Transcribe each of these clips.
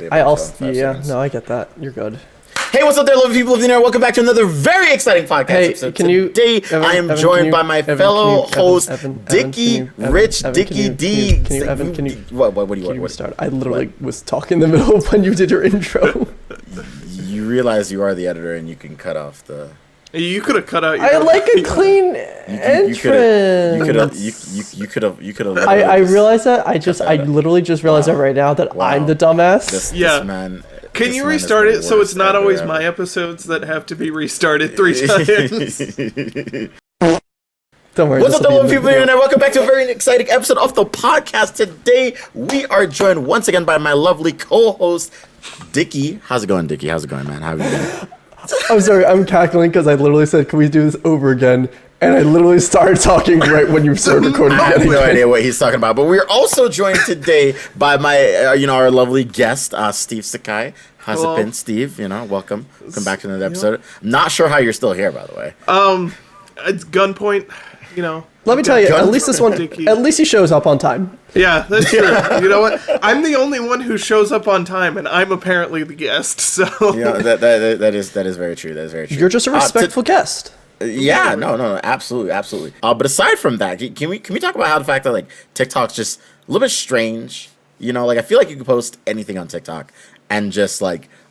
I also, yeah, no, I get that. You're good. Hey, what's up there, lovely people of the internet? Welcome back to another very exciting podcast episode. Today, I am joined by my fellow host, Dickie, Rich, Dickie D. What do you want? Restart? I literally was talking in the middle of when you did your intro. You realize you are the editor and you can cut off the... You could have cut out. I like a clean entrance. You could have. I realize that. I literally just realized that right now that I'm the dumbass. This man. Can you restart it so it's not always my episodes that have to be restarted 3 times? Don't worry. What's up, lovely people here, and welcome back to a very exciting episode of the podcast. Today we are joined once again by my lovely co-host, Dickie. How's it going, Dickie? How's it going, man? How have you been? I'm sorry, I'm cackling because I literally said, can we do this over again? And I literally started talking right when you started recording. I have no idea what he's talking about. But we're also joined today by my, our lovely guest, Stevesekai. How's it been, Steve? Welcome. Welcome back to another episode. I'm not sure how you're still here, by the way. It's gunpoint, Let me tell you, at least this one, at least he shows up on time. Yeah, that's true. You know what? I'm the only one who shows up on time, and I'm apparently the guest. So that is very true. That is very true. You're just a respectful guest. Yeah, no, absolutely. But aside from that, can we talk about how the fact that TikTok's just a little bit strange? I feel like you can post anything on TikTok and just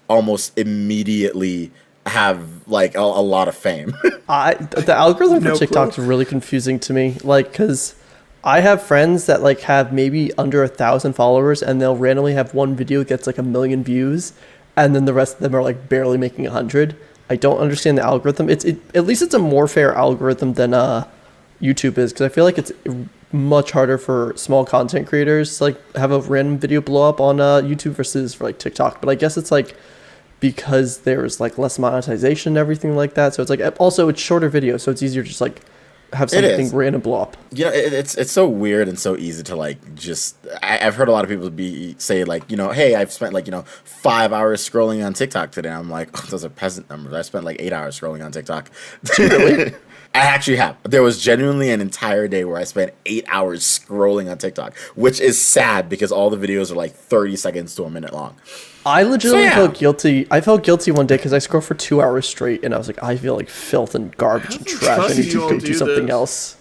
almost immediately have a lot of fame. The algorithm for TikTok's really confusing to me. Because I have friends that have maybe under 1,000 followers, and they'll randomly have one video that gets 1 million views, and then the rest of them are barely making 100. I don't understand the algorithm. At least it's a more fair algorithm than YouTube is, because I feel like it's much harder for small content creators to have a random video blow up on YouTube versus for TikTok. But I guess it's because there's less monetization and everything like that. So it's also it's shorter videos, so it's easier to just have something random blow up. It's so weird and so easy to I've heard a lot of people say hey, I've spent 5 hours scrolling on TikTok today. I'm those are peasant numbers. I spent 8 hours scrolling on TikTok. Really? I actually have. There was genuinely an entire day where I spent 8 hours scrolling on TikTok, which is sad because all the videos are 30 seconds to a minute long. I legitimately felt guilty. I felt guilty one day because I scrolled for 2 hours straight, and I was I feel like filth and garbage and trash. I need to go do something else.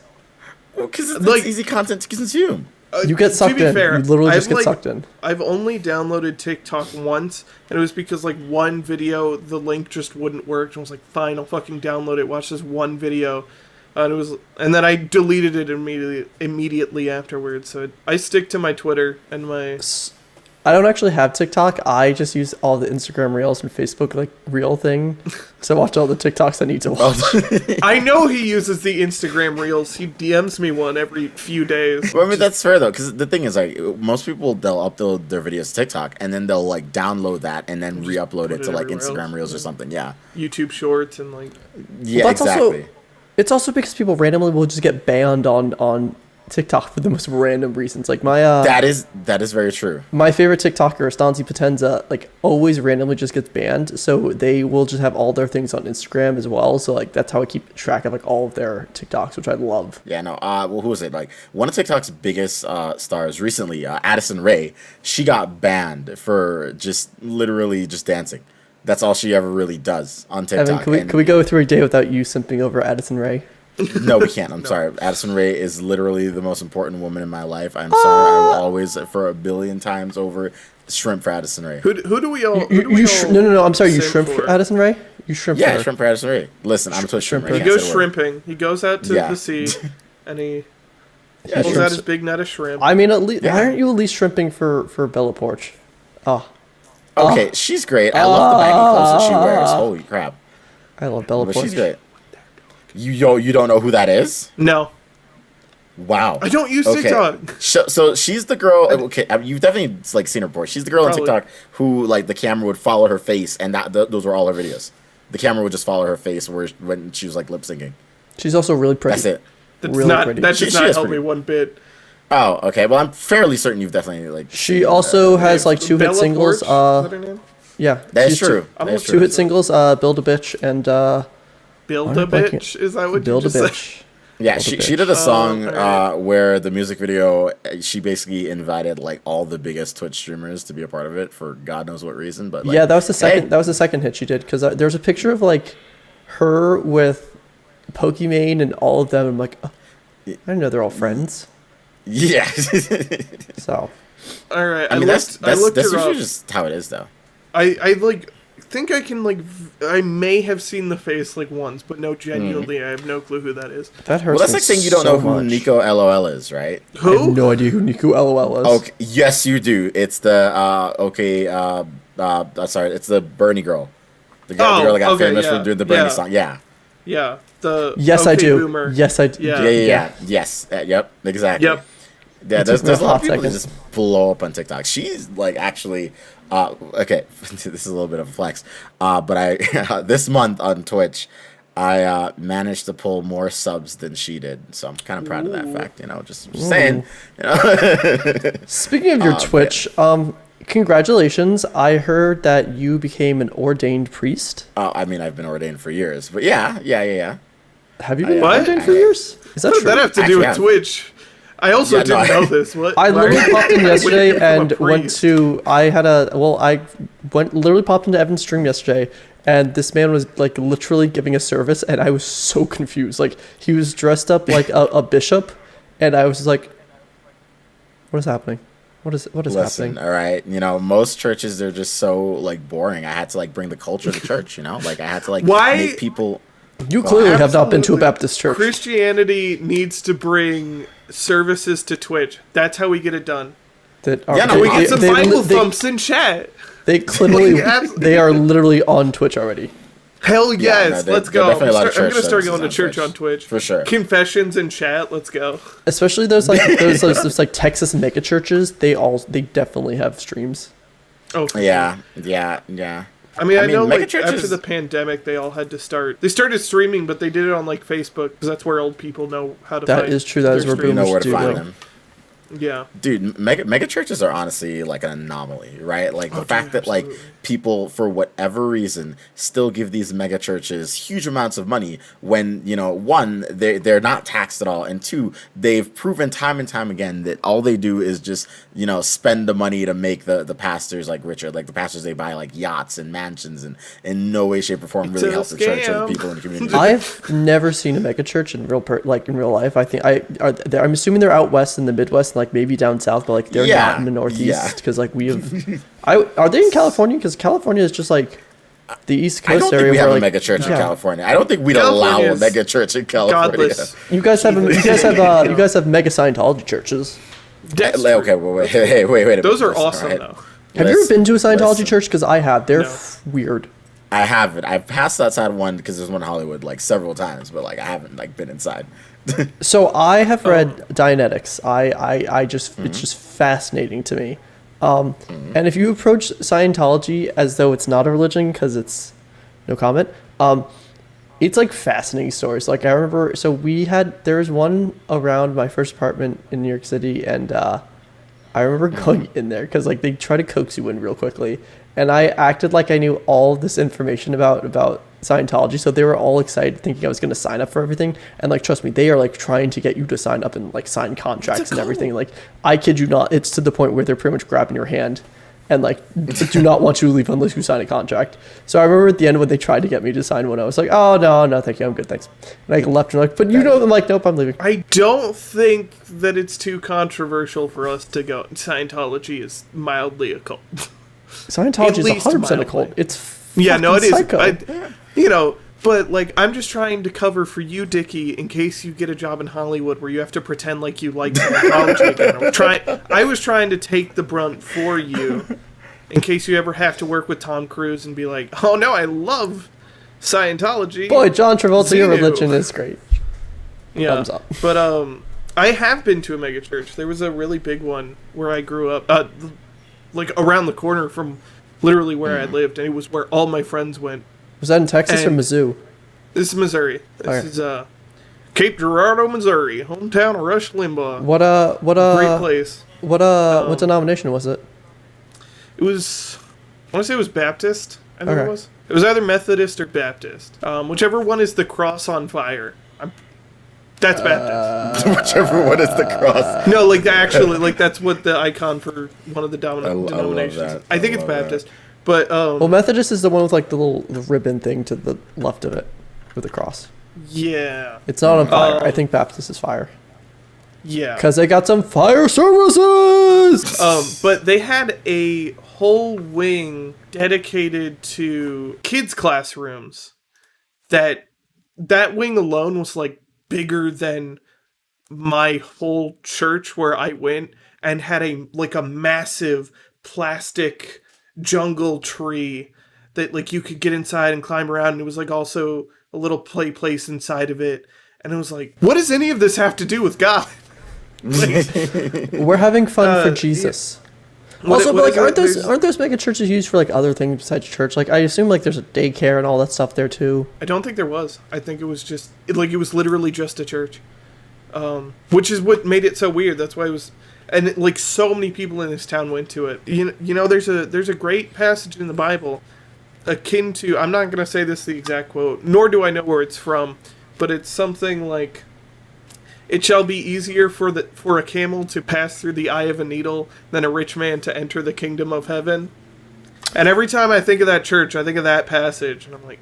Well, because it's easy content to consume. You get sucked in. Fair, you literally just get sucked in. I've only downloaded TikTok once, and it was because one video, the link just wouldn't work. And I was fine, I'll fucking download it. Watch this one video, and then I deleted it immediately afterwards. So I stick to my Twitter and my. I don't actually have TikTok. I just use all the Instagram Reels and Facebook Reel thing. So I watch all the TikToks I need to watch. I know he uses the Instagram Reels. He DMs me one every few days. Well, I mean, that's fair though, because the thing is, most people they'll upload their videos to TikTok and then they'll download that and then re-upload it to Instagram Reels or something. Yeah. YouTube Shorts and Yeah, well, exactly. It's also because people randomly will just get banned on TikTok for the most random reasons. My that is very true. My favorite TikToker, Stanzi Potenza, always randomly just gets banned. So they will just have all their things on Instagram as well. So that's how I keep track of all of their TikToks, which I love. Yeah, no. Well, who was it? One of TikTok's biggest stars recently, Addison Rae. She got banned for literally just dancing. That's all she ever really does on TikTok. Evan, can we go through a day without you simping over Addison Rae? No, we can't. I'm sorry. Addison Rae is literally the most important woman in my life. I'm sorry. I will always, for 1 billion times over, shrimp for Addison Rae. Who do we all? No. I'm sorry. You shrimp for Addison Rae? You shrimp? Yeah, shrimp for Addison Rae. Listen, I'm so shrimp. He goes shrimping. He goes out to the sea, and he pulls out his big net of shrimp. I mean, why aren't you at least shrimping for Bella Porch? Oh. Okay, she's great. I love the baggy clothes that she wears. Holy crap! I love Bella Porch. She's great. You don't know who that is? No. Wow. I don't use TikTok. So she's the girl. Okay, you've definitely seen her before. She's the girl on TikTok who the camera would follow her face, and those were all her videos. The camera would just follow her face when she was lip syncing. She's also really pretty. That's it. That does not help me one bit. Oh, okay. Well, I'm fairly certain you've definitely She also has 2 hit singles. Is that her name? Yeah, that's true. 2 hit singles. Build a Bitch and. Build a bitch? Is that what Build you a just bitch. said? Yeah, What a she did bitch. a song alright. where the music video she basically invited like all the biggest Twitch streamers to be a part of it for God knows what reason, but like, Yeah, that was the second. hey, That was the second hit she did because there's a picture of like her with Pokimane and all of them. I'm like, oh, I didn't know they're all friends. yeah. So All right, I mean, I looked that's her usually up. just how it is, though. I like think I can like I may have seen the face like once, but no, genuinely, I have no clue who that is. that hurts. Well, that's me like saying you don't so know who much. Nico LOL is, right? I have Who? no idea who Nico LOL is. Okay, yes, you do. It's the sorry, it's the Bernie girl, the girl that got okay, famous yeah, for doing the Bernie yeah. song. Yeah, Yeah, the Yes, I okay do. Boomer. Yes, I do. Yeah. yeah. Yes, yep, exactly. Yep. Yeah, It took there's me a a lot of hot people that second. just blow up on TikTok. She's like actually, okay, this is a little bit of a flex, but I this month on Twitch, I managed to pull more subs than she did, so I'm kind of proud of that fact. You know, just saying. You know, Speaking of your Twitch, congratulations! I heard that you became an ordained priest. I mean, I've been ordained for years, but yeah. Have you been What? ordained for years? Is that What does true? that have to do Actually, with yeah. Twitch? I also Yeah, no, didn't know this. What? I Why- literally popped in when did yesterday you become a and went priest? to. I had a well. I went literally popped into Evan's stream yesterday, and this man was like literally giving a service, and I was so confused. Like he was dressed up like a bishop, and I was just like, "What is happening? What is Listen, happening?" all right. You know, most churches they're just so like boring. I had to like bring the culture to church. You know, like I had to like Why- make people. You clearly have not been to a Absolutely. Baptist church. Christianity needs to bring services to Twitch. That's how we get it done. That are, Yeah, no, Can we I- get some they, Bible they, thumps in chat? they clearly Like, absolutely. they are literally on Twitch already. Hell Yeah, yes, no, there- let's there are go. definitely a lot of I'm church gonna start services going to on church Twitch. on Twitch For sure. Confessions in chat. Let's go. Especially those like those like Texas mega churches. They definitely have streams. Oh for Yeah, sure. yeah. I mean, I know like megachurches- after the pandemic, they all had to start. They started streaming, but they did it on like Facebook because that's where old people know how to. That find is true, that is their where You boomers know where to do find go. them. Yeah. Dude, mega churches are honestly like an anomaly, right? Like the fact that like people for whatever reason still give these mega churches huge amounts of money when, you know, one, they're not taxed at all, and two, they've proven time and time again that all they do is just, you know, spend the money to make the pastors like richer. Like the pastors, they buy like yachts and mansions and in no way, shape, or form really a help the church or the scam. people in the community. I've never seen a mega church in like in real life. I think I'm assuming they're out west in the Midwest, and like maybe down south, but like they're Yeah, not in the yeah. Northeast because like we have. Are they in California? Because California is just like the East I Coast don't think area we have where a like, mega church in yeah. California. I don't think we'd allow California a is mega church in California. Godless. You guys have you guys have mega Scientology churches. That's Okay, true. wait a minute. Those are Listen, awesome alright? though. Have you ever been to a Scientology Listen. church? Because I have. They're No. weird. I haven't. I've passed outside one because there's one in Hollywood like several times, but like I haven't like been inside. So I have read Dianetics. I just it's just fascinating to me. And if you approach Scientology as though it's not a religion, because it's no comment, it's like fascinating stories. Like I remember, so there was one around my first apartment in New York City, and I remember going in there because like they try to coax you in real quickly, and I acted like I knew all this information about Scientology, so they were all excited, thinking I was going to sign up for everything. And like, trust me, they are like trying to get you to sign up and like sign contracts and everything. Like, I kid you not, it's to the point where they're pretty much grabbing your hand and like do not want you to leave unless you sign a contract. So I remember at the end when they tried to get me to sign one, I was like, oh no, thank you, I'm good, thanks. And I left and like, but you know, I'm like, nope, I'm leaving. I don't think that it's too controversial for us to go. Scientology is mildly a cult. Scientology At is least 100% a mildly. cult. It's Yeah, no, it is. psycho. You know, but like, I'm just trying to cover for you, Dickie, in case you get a job in Hollywood where you have to pretend like you like Scientology again. I was trying to take the brunt for you, in case you ever have to work with Tom Cruise and be like, oh no, I love Scientology. Boy, John Travolta, your Xenu. religion is great. Yeah, Thumbs up. but I have been to a mega church. There was a really big one where I grew up, like around the corner from literally where I lived, and it was where all my friends went. Was that in Texas or And- Mizzou? This is Missouri. This Okay. is Cape Girardeau, Missouri, hometown of Rush Limbaugh. What Great place. what denomination was it? It was, I want to say it was Baptist. I think Okay. it was. It was either Methodist or Baptist. Whichever one is the cross on fire. That's Baptist. Whichever one is the cross. No, like actually, like that's what the icon for one of the denominations. I love that. I think it's Baptist, but Well, Methodist is the one with like the little ribbon thing to the left of it with the cross. yeah, It's not on fire. I think Baptist is fire. yeah. Because they got some fire services! But they had a whole wing dedicated to kids' classrooms. That wing alone was like bigger than my whole church where I went, and had a massive plastic jungle tree that like you could get inside and climb around, and it was like also a little play place inside of it. And it was like, what does any of this have to do with God? We're having fun for Jesus. Also, but like, aren't those mega churches used for like other things besides church? Like, I assume like there's a daycare and all that stuff there too. I don't think there was. I think it was just it was literally just a church, which is what made it so weird. That's why it was, and like so many people in this town went to it. You know, there's a great passage in the Bible, akin to, I'm not gonna say this the exact quote, nor do I know where it's from, but it's something like, "It shall be easier for a camel to pass through the eye of a needle than a rich man to enter the kingdom of heaven." And every time I think of that church, I think of that passage, and I'm like,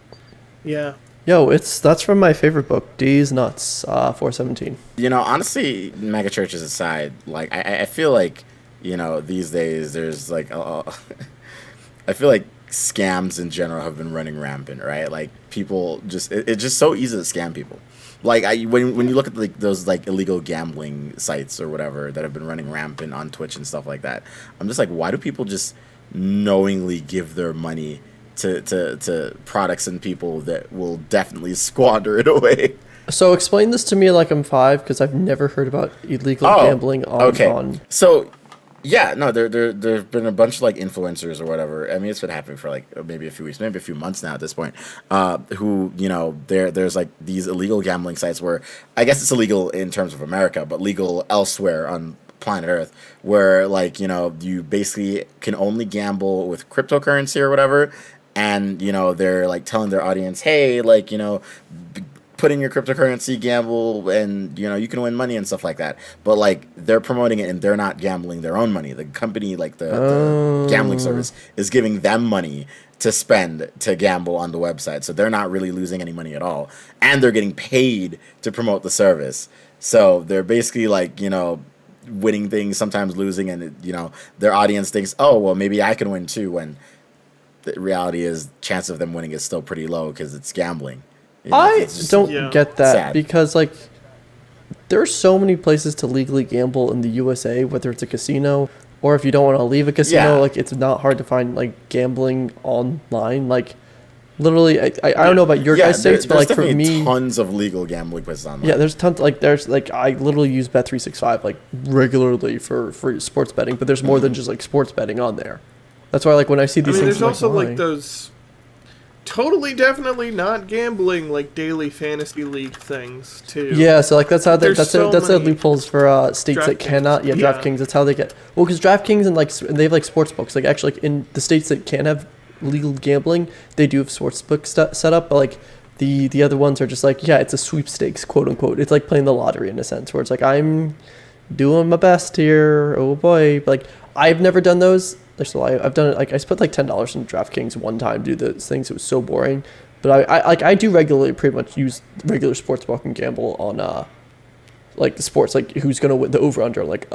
yeah. Yo, that's from my favorite book, D's Nuts, 417. You know, honestly, mega churches aside, like I feel like, you know, these days there's like I feel like scams in general have been running rampant, right? Like people just it's just so easy to scam people. Like when you look at like those like illegal gambling sites or whatever that have been running rampant on Twitch and stuff like that, I'm just like, why do people just knowingly give their money to products and people that will definitely squander it away? So explain this to me like I'm 5, because I've never heard about illegal gambling on. So yeah, no, there've been a bunch of like influencers or whatever. I mean, it's been happening for like maybe a few weeks, maybe a few months now at this point. Who, you know, there's like these illegal gambling sites where I guess it's illegal in terms of America, but legal elsewhere on planet Earth, where like, you know, you basically can only gamble with cryptocurrency or whatever, and you know they're like telling their audience, hey, like, you know, put in your cryptocurrency, gamble, and you know you can win money and stuff like that. But like they're promoting it and they're not gambling their own money. The company, like the gambling service, is giving them money to spend to gamble on the website. So they're not really losing any money at all, and they're getting paid to promote the service. So they're basically like, you know, winning things, sometimes losing, and you know their audience thinks, oh well, maybe I can win too. When the reality is, chance of them winning is still pretty low because it's gambling. You know, I don't get that sad. Because like there are so many places to legally gamble in the USA, whether it's a casino or if you don't want to leave a casino, like it's not hard to find like gambling online. Like literally, I don't know about your guys' states, but like for me, tons of legal gambling places online. Yeah, there's tons. Like there's like I literally use Bet365 like regularly for sports betting, but there's more than just like sports betting on there. That's why like when I see these things, there's also like those totally definitely not gambling like daily fantasy league things too. Yeah, so like that's how that's the loopholes for states that DraftKings. cannot. Yeah, DraftKings. That's how they get. Well, because DraftKings and like they have like sports books. Like actually, like in the states that can have legal gambling, they do have sports books set up. But like the other ones are just like, yeah, it's a sweepstakes, quote unquote. It's like playing the lottery in a sense, where it's like I'm doing my best here. Oh boy, but, like I've never done those. So I've done it, like I spent like $10 in DraftKings one time to do those things. It was so boring, but I do regularly pretty much use regular sports book and gamble on like the sports, like who's gonna win the over under, like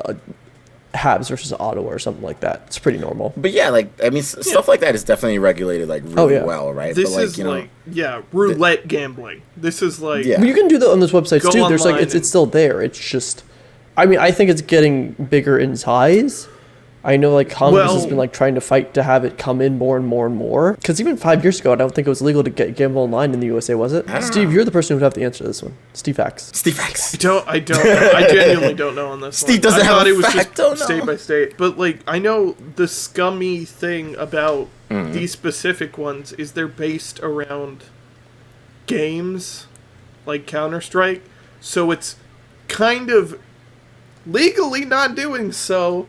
Habs versus Ottawa or something like that. It's pretty normal. But yeah, like I mean, stuff like that is definitely regulated like really well, right? This but, like, is you know, like roulette gambling. This is like Well, you can do that on those websites too. There's like it's still there. It's just, I mean, I think it's getting bigger in size. I know like Congress has been like trying to fight to have it come in more and more and more. Because even 5 years ago, I don't think it was legal to gamble online in the USA, was it? Steve, you're the person who would have to answer this one. Steve Facts. Steve Facts. I genuinely don't know on this Steve one. doesn't have a it was fact. just state by state. But like I know the scummy thing about these specific ones is they're based around games like Counter-Strike. So it's kind of legally not doing so.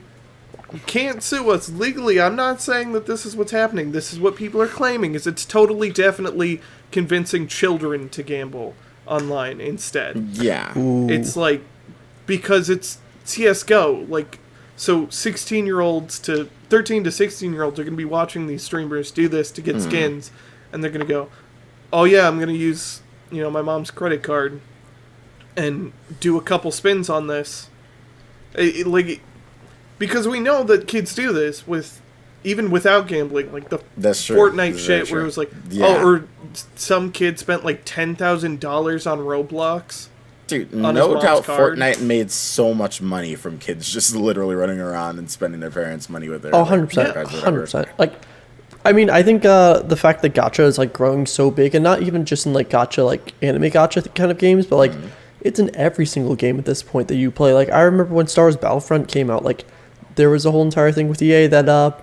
You can't sue us legally. I'm not saying that this is what's happening. This is what people are claiming. Is it's totally, definitely convincing children to gamble. online instead. Yeah. Ooh. It's like, because it's CSGO, like, so 16-year-olds to 13 to 16-year-olds are going to be watching these streamers do this to get skins, and they're going to go, oh yeah, I'm going to use, my mom's credit card and do a couple spins on this. Because we know that kids do this even without gambling, like the That's true. Fortnite That's shit true. where it was like, Yeah. or some kid spent like $10,000 on Roblox. Dude, on his no mom's doubt card. Fortnite made so much money from kids just literally running around and spending their parents' money with their Oh, 100%. cards or whatever. 100%. Like, I mean, I think the fact that gacha is like growing so big, and not even just in like gacha, like anime gacha kind of games, but like it's in every single game at this point that you play. Like, I remember when Star Wars Battlefront came out, like there was a whole entire thing with EA that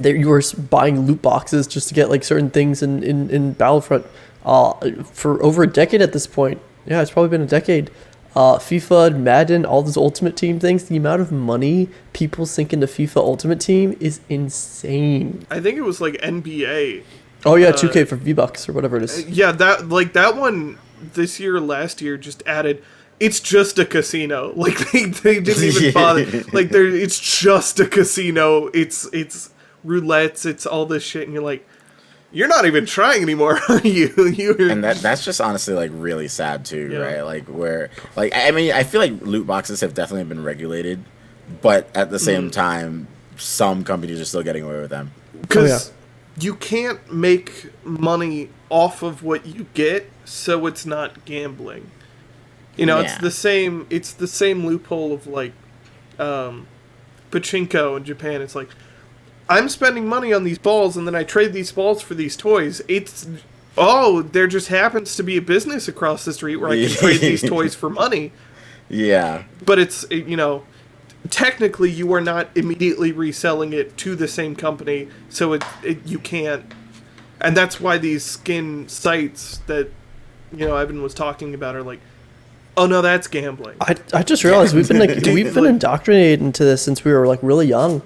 you were buying loot boxes just to get like certain things in Battlefront for over a decade at this point. Yeah, it's probably been a decade. FIFA, Madden, all those Ultimate Team things, the amount of money people sink into FIFA Ultimate Team is insane. I think it was like NBA. Oh yeah, 2K for V-Bucks or whatever it is. Yeah, that one this year, last year, just added, it's just a casino. Like, they didn't even bother. Like, it's just a casino. It's roulettes, it's all this shit, and you're like, you're not even trying anymore, are you? And that's just honestly like really sad too, Yeah. right? Like where, like, I mean, I feel like loot boxes have definitely been regulated, but at the same time, some companies are still getting away with them. Because you can't make money off of what you get, so it's not gambling. It's the same. It's the same loophole of like pachinko in Japan. It's like, I'm spending money on these balls, and then I trade these balls for these toys. There just happens to be a business across the street where I can trade these toys for money. Yeah. But it's, technically you are not immediately reselling it to the same company, so you can't. And that's why these skin sites that, Evan was talking about are like, oh no, that's gambling. I just realized we've been indoctrinated into this since we were like really young.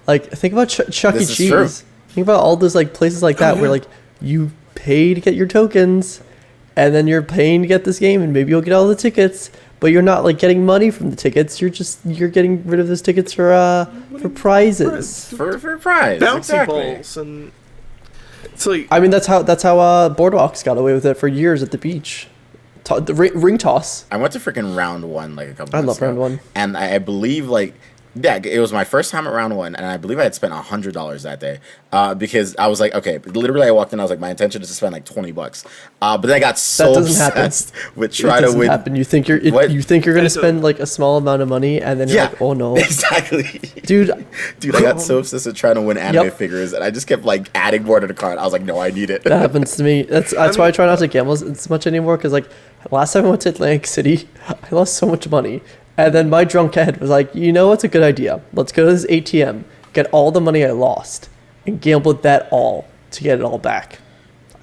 Like, think about Chuck E. This is Cheese. true. Think about all those like places like that where like you pay to get your tokens, and then you're paying to get this game, and maybe you'll get all the tickets, but you're not like getting money from the tickets. You're getting rid of those tickets for prizes. For prize. Bouncy Exactly. balls, and it's like, I mean, that's how Boardwalks got away with it for years at the beach. The ring toss. I went to freaking round one like a couple I months love ago, round one. and I believe like. Yeah, it was my first time at round one, and I believe I had spent $100 that day because I was like, okay, literally I walked in, I was like, my intention is to spend like $20, but then I got so obsessed with trying to win. Happen. You think you're gonna spend like a small amount of money, and then you're like, oh no, exactly, dude. I got so obsessed with trying to win anime figures, and I just kept like adding more to the cart. I was like, no, I need it. That happens to me. That's why I try not to gamble as much anymore. Because like last time I went to Atlantic City, I lost so much money. And then my drunk head was like, you know what's a good idea? Let's go to this ATM, get all the money I lost, and gamble that all to get it all back.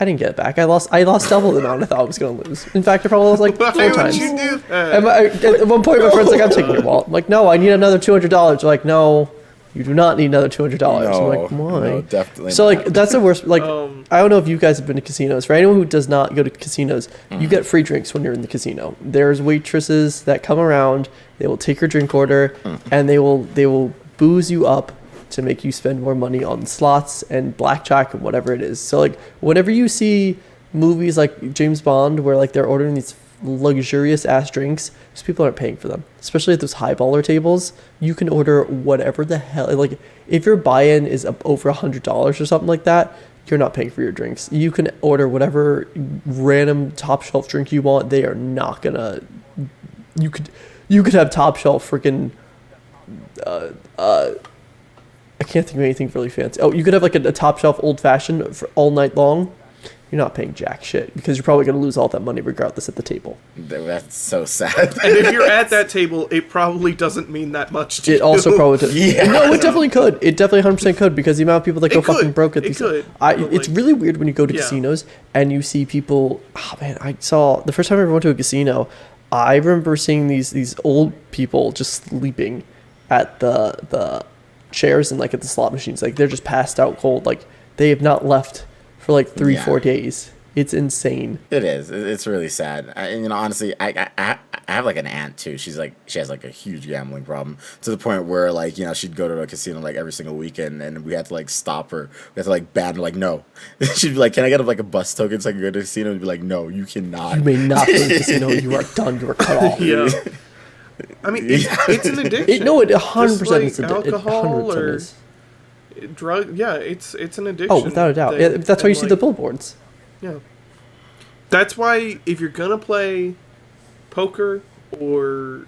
I didn't get it back. I lost double the amount I thought I was going to lose. In fact, I probably lost like 4 why would times. you do that? And at one point, my friend's like, I'm taking your wallet. I'm like, no, I need another $200. They're like, no, you do not need another $200. I'm like, why? No, definitely So not. like that's the worst. Like I don't know if you guys have been to casinos. For anyone who does not go to casinos, you get free drinks when you're in the casino. There's waitresses that come around. They will take your drink order, and they will booze you up to make you spend more money on slots and blackjack and whatever it is. So like whenever you see movies like James Bond where like they're ordering these luxurious ass drinks, because people aren't paying for them, especially at those high baller tables, you can order whatever the hell. Like if your buy-in is over $100 or something like that, you're not paying for your drinks. You can order whatever random top shelf drink you want. They are not gonna. You could have top shelf freaking. I can't think of anything really fancy. Oh, you could have like a top shelf old fashioned for all night long. You're not paying jack shit because you're probably going to lose all that money regardless at the table. That's so sad. And if you're at that table, it probably doesn't mean that much to you. It also probably Yeah. No, it definitely could. It definitely 100% could because the amount of people that go It could. fucking broke at It these. could, It's like- really weird when you go to Yeah. casinos and you see people. Oh man, I saw the first time I ever went to a casino. I remember seeing these old people just sleeping at the chairs and like at the slot machines. Like they're just passed out cold. Like they have not left for like 3-4 days. It's insane. It is. It's really sad. And you know, honestly, I have like an aunt too. She has like a huge gambling problem to the point where like, you know, she'd go to a casino like every single weekend, and we had to like stop her. We had to like ban her. Like, no. She'd be like, "Can I get like a bus token so I can go to the casino?" And be like, "No, you cannot. You may not go to the casino. You are done. You are cut off." Yeah. I mean, it's an addiction. No, it 100% Just like is. alcohol or is. drug. Yeah, it's an addiction. Oh, without a doubt. Yeah, that's why you see the billboards. Yeah. That's why if you're gonna play poker or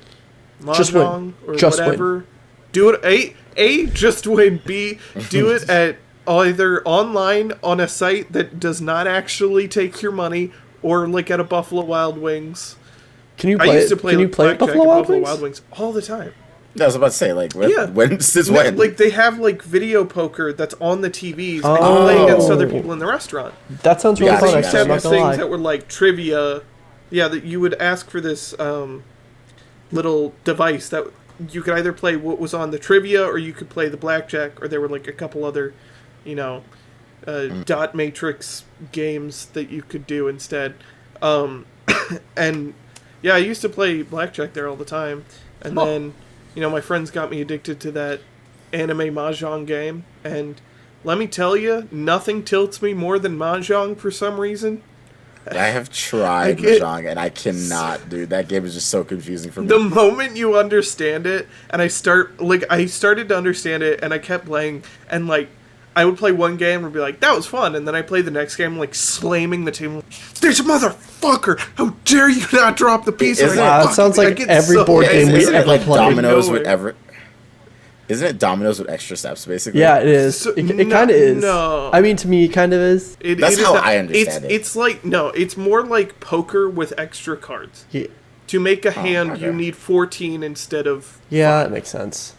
mahjong or whatever, do it. A, just win. B, do it at either online on a site that does not actually take your money, or like at a Buffalo Wild Wings. Can you play? Can you play at Buffalo Wild Wings all the time? I was about to say, like, when? Like, they have, like, video poker that's on the TVs, and you play against other people in the restaurant. That sounds really fun, They actually. used to have these things that were, like, trivia. Yeah, that you would ask for this little device that you could either play what was on the trivia, or you could play the blackjack, or there were, like, a couple other, you know, dot matrix games that you could do instead. And, yeah, I used to play blackjack there all the time, and then... You know, my friends got me addicted to that anime mahjong game, and let me tell you, nothing tilts me more than mahjong for some reason. I have tried mahjong, and I cannot, dude. That game is just so confusing for me. The moment you understand it, and I started to understand it, and I kept playing, and, like, I would play one game and be like, that was fun, and then I play the next game, like, slamming the table. There's a motherfucker! How dare you not drop the piece? Wow, it sounds like every board game we ever played. Dominoes would ever... Isn't it dominoes with extra steps, basically? Yeah, it is. It kind of is. No. I mean, to me, it kind of is. That's how I understand it. It's like, no, it's more like poker with extra cards. Yeah. To make a hand, you need 14 instead of 5. That makes sense.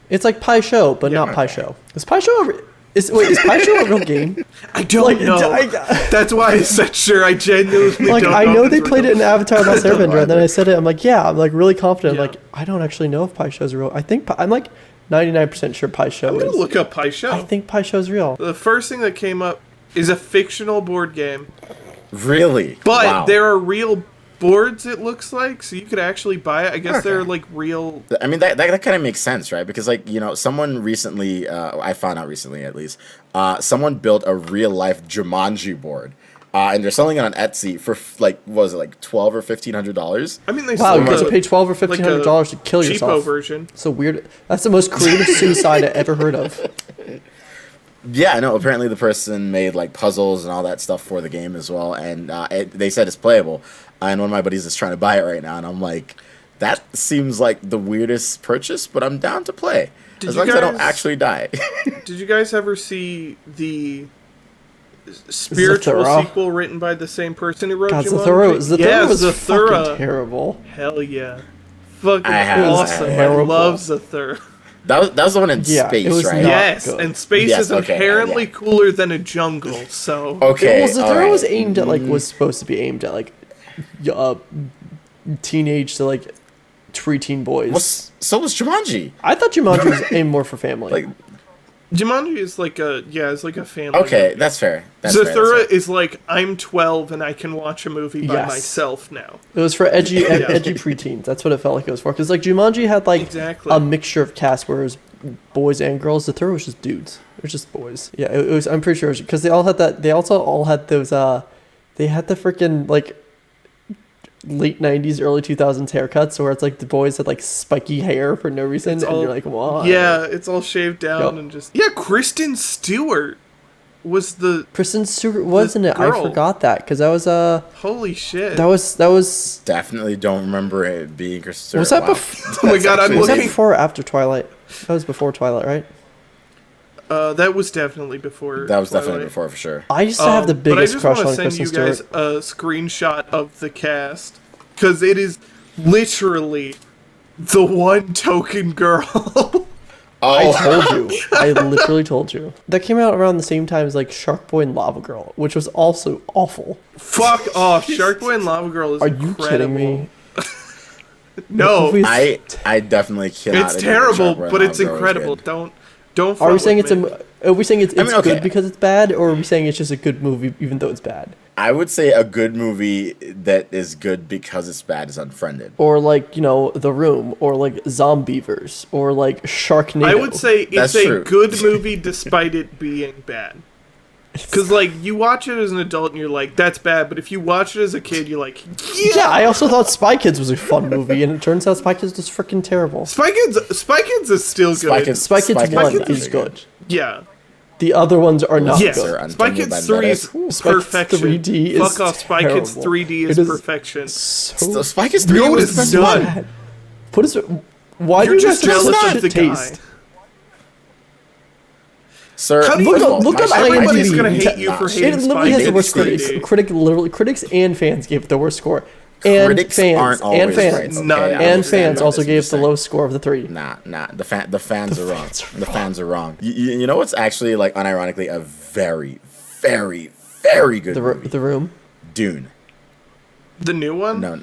It's like Pai Sho, but not Pai Sho. Is Pai Sho is Pai Sho a real game? I don't know. That's why I said sure. I genuinely don't know. I know they played it in Avatar: The Last Airbender, and then I said it. I'm like, yeah. I'm like really confident. Yeah. I'm like, I don't actually know if Pai Sho is real. I'm like 99% sure Pai Sho is. I'm gonna look up Pai Sho. I think Pai Sho is real. The first thing that came up is a fictional board game. Really? But there are real boards, it looks like, so you could actually buy it. I guess they're like real. I mean, that kind of makes sense, right? Because, like, you know, someone recently, I found out recently at least, someone built a real life Jumanji board. And they're selling it on Etsy for like, what was it, like $1,200 or $1,500? I mean, you get to pay $1,200 or $1,500 to kill yourself. Cheapo version. So weird. That's the most creative suicide I ever heard of. Yeah, I know. Apparently, the person made like puzzles and all that stuff for the game as well, and they said it's playable. And one of my buddies is trying to buy it right now, and I'm like, that seems like the weirdest purchase, but I'm down to play as long as I don't actually die. Did you guys ever see the spiritual sequel written by the same person who wrote Jumanji? Zathura was fucking terrible. Hell yeah, fucking awesome. I love Zathura. That was the one in space, right? Yes, and space is inherently cooler than a jungle. So Zathura was aimed at was supposed to be aimed at like teenage to like preteen boys. So was Jumanji. I thought Jumanji was aimed more for family. Like Jumanji is like a family. Okay, that's fair. Zathura is like, I'm 12 and I can watch a movie by myself now. It was for edgy preteens. That's what it felt like it was for. Because like Jumanji had like a mixture of cast where it was boys and girls. Zathura was just dudes. It was just boys. Yeah, it was. I'm pretty sure because they all had that. They also all had those. They had the freaking like late 90s, early 2000s haircuts where it's like the boys had like spiky hair for no reason, and you're like, why? Yeah, it's all shaved down and just. Yeah, Kristen Stewart was the. Kristen Stewart wasn't it? I forgot that because that was Holy shit! That was. Definitely don't remember it being Kristen Stewart. Was that before? Oh my god, I'm looking. Was that before or after Twilight? That was before Twilight, right? That was definitely before. That was definitely before for sure. I used to have the biggest crush on Kristen Stewart. I just want to send you guys a screenshot of the cast because it is literally the one token girl. I told you. I literally told you. That came out around the same time as like Shark Boy and Lava Girl, which was also awful. Fuck off! Shark Boy and Lava Girl is incredible. Are you kidding me? No, I definitely cannot. It's terrible, but it's incredible. Don't. Are we saying it's good because it's bad, or are we saying it's just a good movie even though it's bad? I would say a good movie that is good because it's bad is Unfriended. Or like, The Room, or like Zombievers, or like Sharknado. I would say it's That's a true. good movie despite it being bad. Because, like, you watch it as an adult and you're like, that's bad, but if you watch it as a kid, you're like, Yeah, I also thought Spy Kids was a fun movie, and it turns out Spy Kids was freaking terrible. Spy Kids is still Spy good. Kids- Spy Kids Spy 1 Kids is is good. Yeah. The other ones are not Yes. good. Sir, Spy Antonio Kids 3 is Banderas. Spy Kids perfection. 3D is Fuck off, Spy Kids terrible. 3D It is is perfection. So Spy Kids 3 No, was it's the best not. one. what is it? Why You're do you just guys have jealous such of the a taste? guy. Sir, How do you- Look up Everybody's IMDb. gonna hate you for It hating literally Spy has the worst Kids critics. 3D. Critics and fans gave it the worst score. And Critics fans aren't always and fans right. Okay, Not- I and understand fans that. also That's gave what the you're lowest score of the three. Nah. The fans are wrong. fans are The fans are wrong. You know what's actually like unironically a very, very, very good movie? The Room. Dune. The new one? No.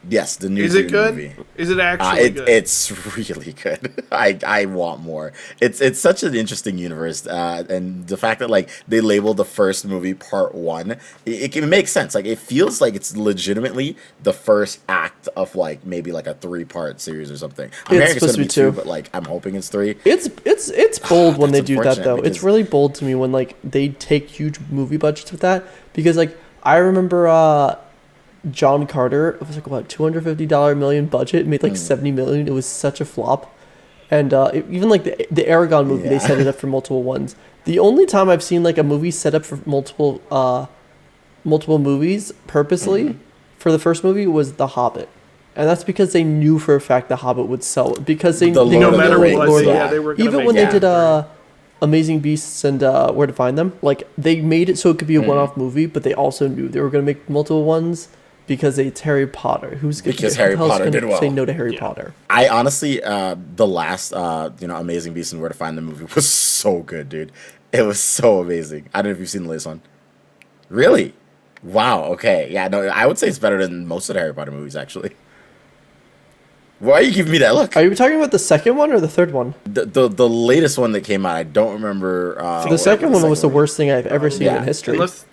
Yes, the new Is Dune it good? movie. Is it actually good? It's really good. I want more. It's such an interesting universe, and the fact that like they labeled the first movie Part 1, it can make sense. Like it feels like it's legitimately the first act of like maybe like a 3-part series or something. I'm hearing it's supposed gonna to be be 2, but like I'm hoping it's 3. It's bold when they That's do that unfortunate though. It's because- really bold to me when like they take huge movie budgets with that, because like I remember John Carter, it was like what, $250 million budget, it made like 70 million. It was such a flop. And even like the Aragon movie, they Yeah. set it up for multiple ones. The only time I've seen like a movie set up for multiple movies purposely for the first movie was The Hobbit. And that's because they knew for a fact The Hobbit would sell, because they The knew Lord no of the matter Rings, what, Lord of the- yeah, they were gonna even make when it they did happen. Amazing Beasts and Where to Find Them, like they made it so it could be a one-off movie, but they also knew they were going to make multiple ones because it's Harry Potter. Because Harry who the hell's Potter gonna did well. say no to Harry Yeah. Potter? I honestly, the last, Amazing Beasts and Where to Find the movie was so good, dude. It was so amazing. I don't know if you've seen the latest one. Really? Wow. Okay. Yeah. No, I would say it's better than most of the Harry Potter movies, actually. Why are you giving me that look? Are you talking about the second one or the third one? The latest one that came out, I don't remember. The second one was the worst thing I've ever seen Yeah. in history. Unless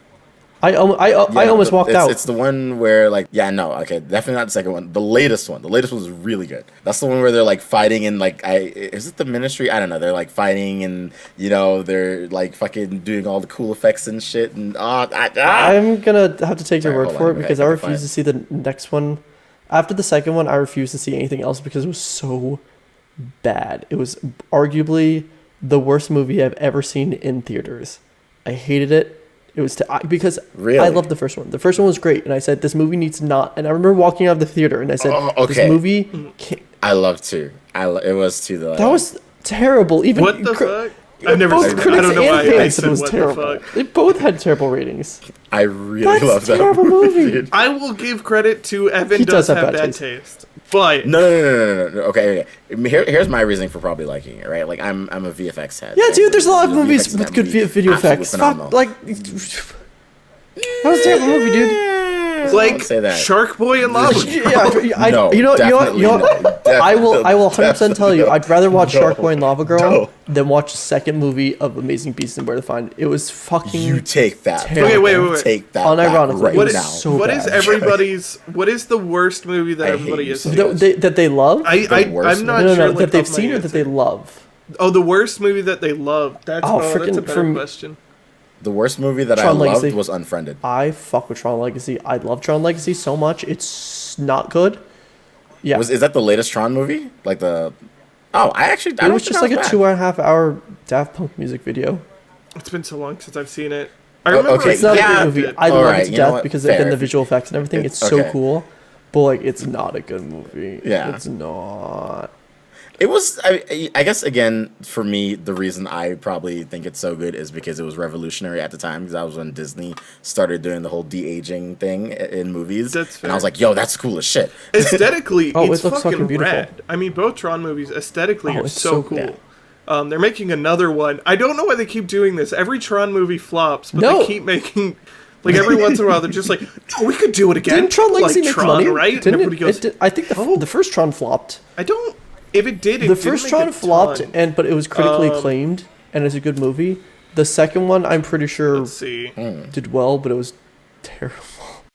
I almost walked out. It's the one where like, yeah, no, okay, definitely not the second one. The latest one. The latest one was really good. That's the one where they're like fighting in like, is it the Ministry? I don't know. They're like fighting and they're like fucking doing all the cool effects and shit. And I'm gonna have to take your Sorry, word hold for on, it because I okay, refuse fine. to see the next one. After the second one, I refuse to see anything else because it was so bad. It was arguably the worst movie I've ever seen in theaters. I hated it. It was because Really? I loved the first one. The first one was great, and I said this movie needs not. And I remember walking out of the theater, and I said okay. this movie can't. I love too. It was too the. That was terrible. Even what the fuck? I've never both seen it. I critics don't know and why I fans said said it was what terrible. the fuck. They both had terrible ratings. I really That's love a that terrible movie. dude. I will give credit to Evan He does does have have bad bad taste. But No. Okay. Here's my reasoning for probably liking it. Right, like I'm a VFX head. Yeah, and dude. There's a lot of the movies VFX in with that good movie, video absolutely effects. phenomenal. Fuck, like that was a terrible movie, dude. like Don't say that. Shark Boy and Lava. No, definitely not. I will 100% tell you. I'd rather watch No, Shark Boy and Lava Girl no. than watch the second movie of Amazing Beasts and Where to Find It. It was fucking. You take that. terrible. Okay, wait. Take that. Unironically, back right What is now. so what bad. is everybody's? What is the worst movie that I hate everybody you has so seen? much. that they love? The worst I'm not no, sure. that like, they've of my seen or that answer. they love. Oh, the worst movie that they love. That's Oh, that's a frickin' better from- question. The worst movie that Tron I loved Legacy. was Unfriended. I fuck with Tron Legacy. I love Tron Legacy so much. It's not good. Yeah, Is that the latest Tron movie? Like the? Oh, I it don't was think just that like a bad. 2.5 hour Daft Punk music video. It's been so long since I've seen it. I remember. okay, It's not yeah, a good movie. it. I love Alright, it to you know death what? because Fair. again the visual effects and everything. It's so okay. cool, but like it's not a good movie. Yeah. It's not. It was. I guess again for me, the reason I probably think it's so good is because it was revolutionary at the time. Because that was when Disney started doing the whole de-aging thing in movies, That's and I was fair. like, "Yo, that's cool as shit." Aesthetically, Oh, it's it looks fucking fucking beautiful. rad. I mean, both Tron movies aesthetically Oh, are it's so so cool. cool. They're making another one. I don't know why they keep doing this. Every Tron movie flops, but No. they keep making. Like every once in a while, they're just like, "Oh, we could do it again." Didn't Tron Legacy like make Tron, money? right? Didn't and everybody it? goes, It did, I think the first Tron flopped. "I don't." If it did, it The didn't first make Tron a flopped, ton. but it was critically acclaimed and it's a good movie. The second one, I'm pretty sure Let's see. did well, but it was terrible.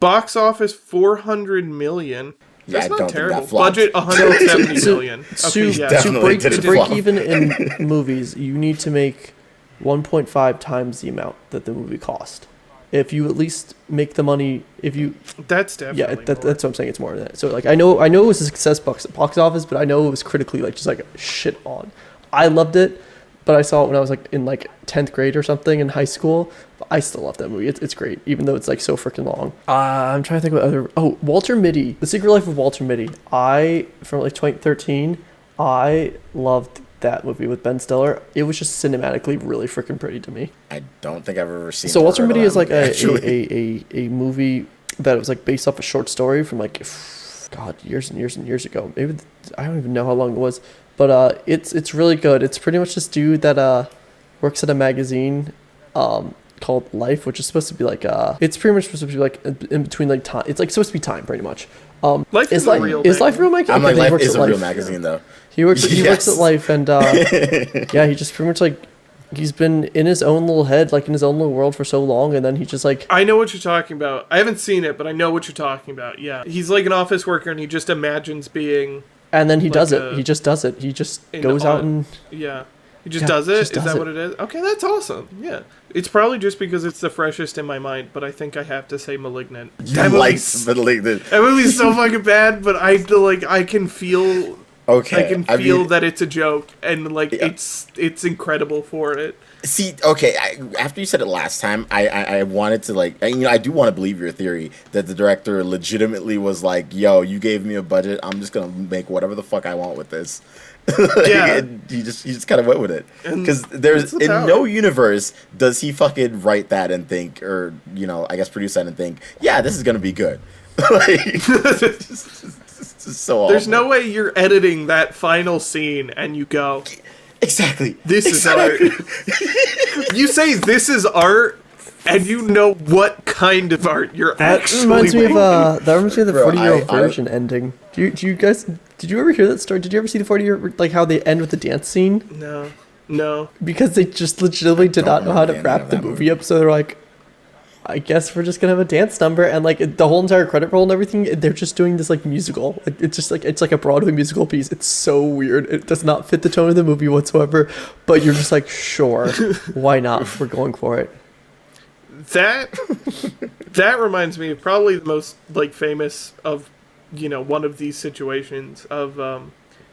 Box office 400 million. Yeah, That's I not don't terrible. think that flopped. Budget 170 million. Okay, yeah. To Definitely break, didn't to break flop. even in movies, you need to make 1.5 times the amount that the movie cost. If you at least make the money, That's definitely more. that's what I'm saying. It's more than that. So like I know it was a success box office, but I know it was critically like just like shit on. I loved it, but I saw it when I was like in like 10th grade or something in high school. But I still love that movie. It's great, even though it's like so freaking long. I'm trying to think what other. Oh, Walter Mitty, The Secret Life of Walter Mitty. From like 2013. I loved that movie with Ben Stiller. It was just cinematically really freaking pretty to me. I don't think I've ever seen. So Walter Mitty is like a a movie that was like based off a short story from like years and years and years ago. Maybe I don't even know how long it was, but it's really good. It's pretty much this dude that works at a magazine called Life, which is supposed to be like it's pretty much supposed to be like in between like time. It's like supposed to be time pretty much. Life is a real is Life real magazine? I'm like, Okay, Life is a real magazine though. He works Yes. at Life, and yeah, he just pretty much like he's been in his own little head, like in his own little world for so long, and then he just like I know what you're talking about. I haven't seen it, but I know what you're talking about. Yeah. He's like an office worker and he just imagines being and then he like does it. He just does it. He just goes out and yeah. He just Yeah, does it? just Is does that it. what it is? Okay, that's awesome. Yeah. It's probably just because it's the freshest in my mind, but I think I have to say Malignant. You That like movie's- Malignant. That movie's so fucking bad, but I feel like I can feel Okay, I can feel mean, that it's a joke and like Yeah. it's incredible for it. See, okay, after you said it last time, I wanted to like, I do want to believe your theory that the director legitimately was like, "Yo, you gave me a budget, I'm just gonna make whatever the fuck I want with this." Yeah. And he just kind of went with it And because there's that's the in power. no universe does he fucking write that and think, or I guess produce that and think, yeah, this is gonna be good. Like, it's just so awful. There's no way you're editing that final scene and you go, exactly. "This is art." You say this is art, and you know what kind of art you're that actually reminds me of making. that reminds me of the Bro, 40-year-old I- version ending. Do you guys did you ever hear that story? Did you ever see the 40-year like how they end with the dance scene? No. Because they just legitimately did don't not know how to remember the ending wrap of the that movie movie. up, so they're like, I guess we're just gonna have a dance number, and like the whole entire credit roll and everything, they're just doing this like musical. It's just like it's like a Broadway musical piece. It's so weird. It does not fit the tone of the movie whatsoever. But you're just like, sure, why not? We're going for it. That reminds me of probably the most like famous of one of these situations of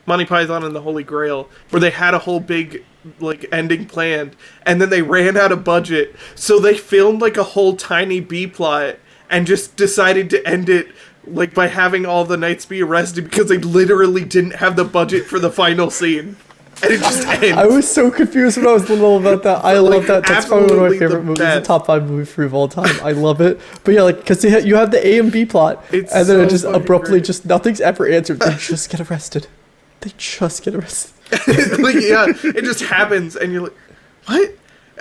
Monty Python and the Holy Grail, where they had a whole big like ending planned, and then they ran out of budget, so they filmed like a whole tiny B plot and just decided to end it like by having all the knights be arrested because they literally didn't have the budget for the final scene, and it just ends. I was so confused when I was little about that. I Like, love that. That's probably one of my absolutely the favorite movies, the best. top 5 movie for of all time. I love it. But yeah, like because you have the A and B plot, It's and then so it just fucking abruptly great. just nothing's ever answered. They just get arrested. They just get arrested. Like, yeah, it just happens, and you're like, what?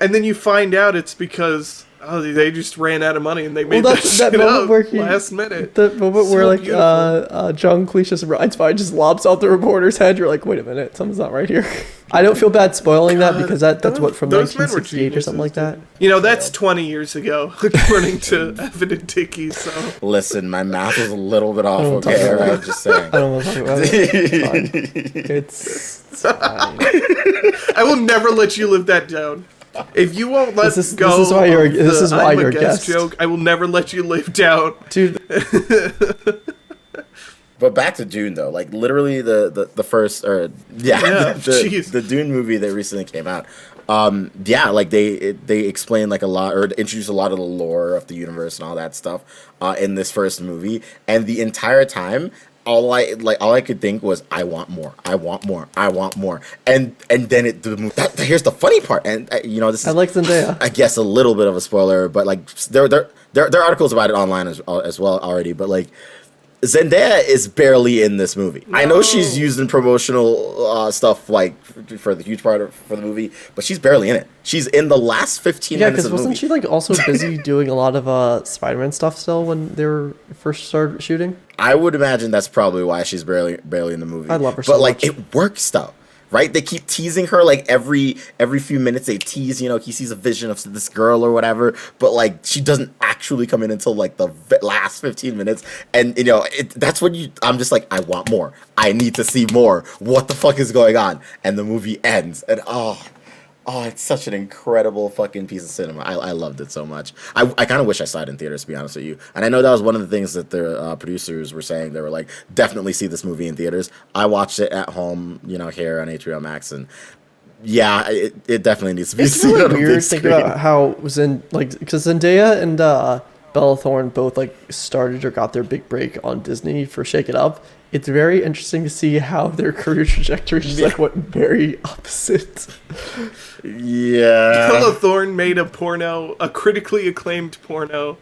And then you find out it's because they just ran out of money and they made Well, that that shit moment up where he- last minute. The moment So where like beautiful. John Cleese's rides by just lobs off the reporter's head, you're like, wait a minute, something's not right here. I don't feel bad spoiling that because that's what from Those men were 1968 or something like that. geniuses, that's 20 years ago, according to Evan and Dickie. So Listen, my math was a little bit off. don't talk Okay, all about right, just saying. I don't want to talk about it. It's fine. I will never let you live that down. If you won't let This is- go, this is why you're- of this the is why I'm a you're a guest guest. joke, I will never let you live down. Dude, But back to Dune though, like literally the first Yeah, jeez. the Dune movie that recently came out. Like they explain like a lot or introduce a lot of the lore of the universe and all that stuff in this first movie, and the entire time all I could think was I want more, and then here's the funny part, and this is I like Zendaya. I guess a little bit of a spoiler, but like there are articles about it online as well already, but like Zendaya is barely in this movie. I know she's used in promotional stuff like for the huge part for the movie, but she's barely in it. She's in the last 15 Yeah, minutes because of the movie. wasn't she like also busy doing a lot of Spider-Man stuff still when they were first started shooting? I would imagine that's probably why she's barely in the movie. I love her but so like much. it works though. Right? They keep teasing her like every few minutes they tease, he sees a vision of this girl or whatever, but like she doesn't actually come in until like the last 15 minutes, and that's when I'm just like, I want more. I need to see more. What the fuck is going on? And the movie ends, and it's such an incredible fucking piece of cinema. I loved it so much. I kind of wish I saw it in theaters, to be honest with you. And I know that was one of the things that the producers were saying. They were like, definitely see this movie in theaters. I watched it at home, here on HBO Max, and yeah, it definitely needs to be seen on a big screen. Thinking about how because Zendaya and Bella Thorne both like started or got their big break on Disney for Shake It Up. It's very interesting to see how their career trajectories like went very opposite. Yeah. Bella Thorne made a porno, a critically acclaimed porno.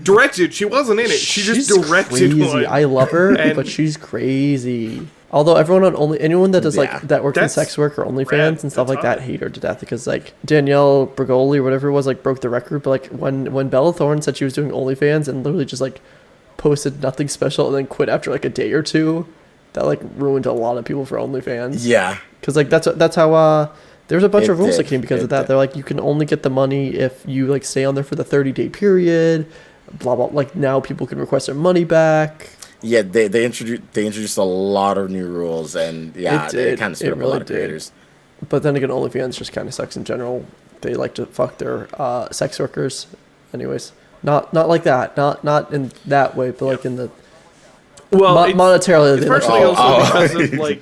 Directed. She wasn't in it. She just directed crazy. one. I love her, but she's crazy. Although anyone that does that works in sex work or OnlyFans and stuff like that hate her to death because like Danielle Bregoli or whatever it was like broke the record. But like when Bella Thorne said she was doing OnlyFans and literally just like posted nothing special and then quit after like a day or two, that like ruined a lot of people for OnlyFans. Yeah, because like that's how there's a bunch of rules that came because of that. They're like, you can only get the money if you like stay on there for the 30-day period. Blah blah. Like now people can request their money back. Yeah, they introduced a lot of new rules, and it kind of screwed up a lot of creators. But then again, OnlyFans just kind of sucks in general. They like to fuck their sex workers, anyways. Not like that. Not in that way, but like in the monetarily. It's partially also because of like.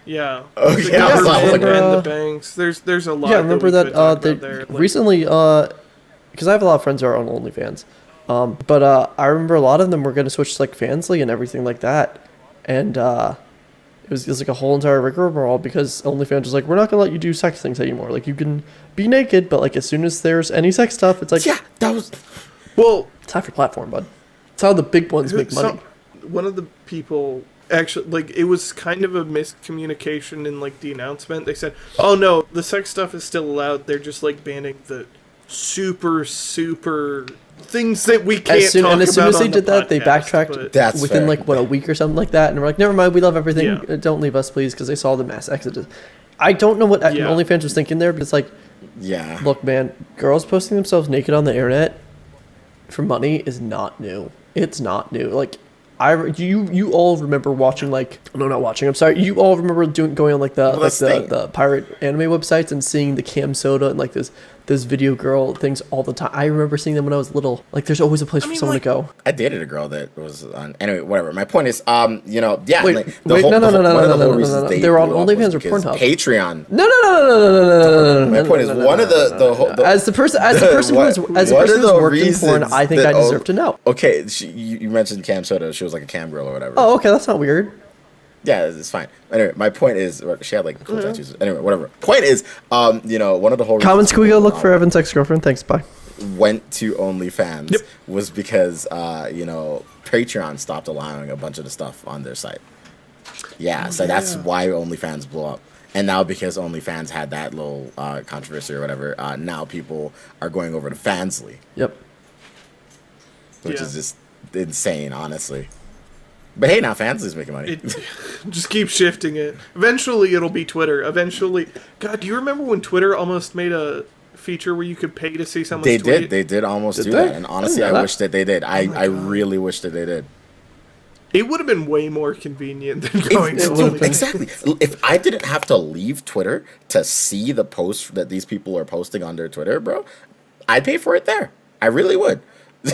Yeah. The government and the banks. There's a lot. Yeah, remember that recently, because I have a lot of friends who are on OnlyFans. But I remember a lot of them were going to switch to like Fansly and everything like that, and it was like a whole entire rigmarole because OnlyFans was like, we're not going to let you do sex things anymore. Like you can be naked, but like as soon as there's any sex stuff, it's like it's half your platform, bud. It's how the big ones make money. One of the people actually like it was kind of a miscommunication in like the announcement. They said, "Oh no, the sex stuff is still allowed. They're just like banning the super things that we can't talk about." And as soon as they did that, they backtracked within like a week or something like that, and we're like, never mind, we love everything. Yeah. Don't leave us, please, because they saw the mass exodus. I don't know what OnlyFans was thinking there, but it's like, look, man, girls posting themselves naked on the internet for money is not new. It's not new. Like, you all remember watching you all remember going on like the pirate anime websites and seeing the cam soda and like those video girl things all the time. I remember seeing them when I was little. Like there's always a place for someone to go. I dated a girl that was on anyway, whatever. My point is, no. They were on OnlyFans or Pornhub. Patreon. No. My point is one of the as the person who's working porn, I think I deserve to know. Okay, you mentioned Cam Soda. She was like a cam girl or whatever. Oh, okay, that's not weird. Yeah, it's fine. Anyway, my point is, she had like cool tattoos. Anyway, whatever. Point is, one of the whole comments. Can we go look for Evan's ex-girlfriend? Thanks. Bye. Went to OnlyFans was because Patreon stopped allowing a bunch of the stuff on their site. So that's why OnlyFans blew up. And now because OnlyFans had that little controversy or whatever, now people are going over to Fansly. Yep. Which is just insane, honestly. But hey, now Fansly's making money. Just keep shifting it. Eventually, it'll be Twitter. Eventually, God, do you remember when Twitter almost made a feature where you could pay to see someone's tweet? They did almost do that. And honestly, I wish that they did. I really wish that they did. It would have been way more convenient than going to OnlyFans. Exactly. If I didn't have to leave Twitter to see the posts that these people are posting on their Twitter, bro, I'd pay for it there. I really would.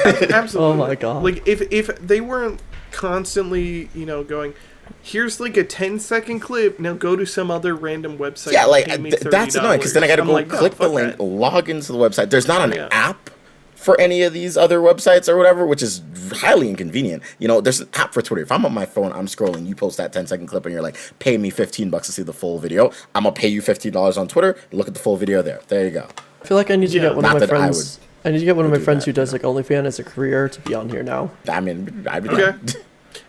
Absolutely. Oh my god. Like if they weren't constantly, going, here's like a 10-second clip, now go to some other random website. Yeah, like that's annoying because then I got to click the link, log into the website. There's not an app for any of these other websites or whatever, which is highly inconvenient. There's an app for Twitter. If I'm on my phone, I'm scrolling, you post that 10-second clip and you're like, pay me $15 to see the full video. I'm gonna pay you $15 on Twitter. Look at the full video there. There you go. I feel like I need to get one of my friends. I need to get one of my friends who does like OnlyFans as a career to be on here now. I mean, I'd be okay.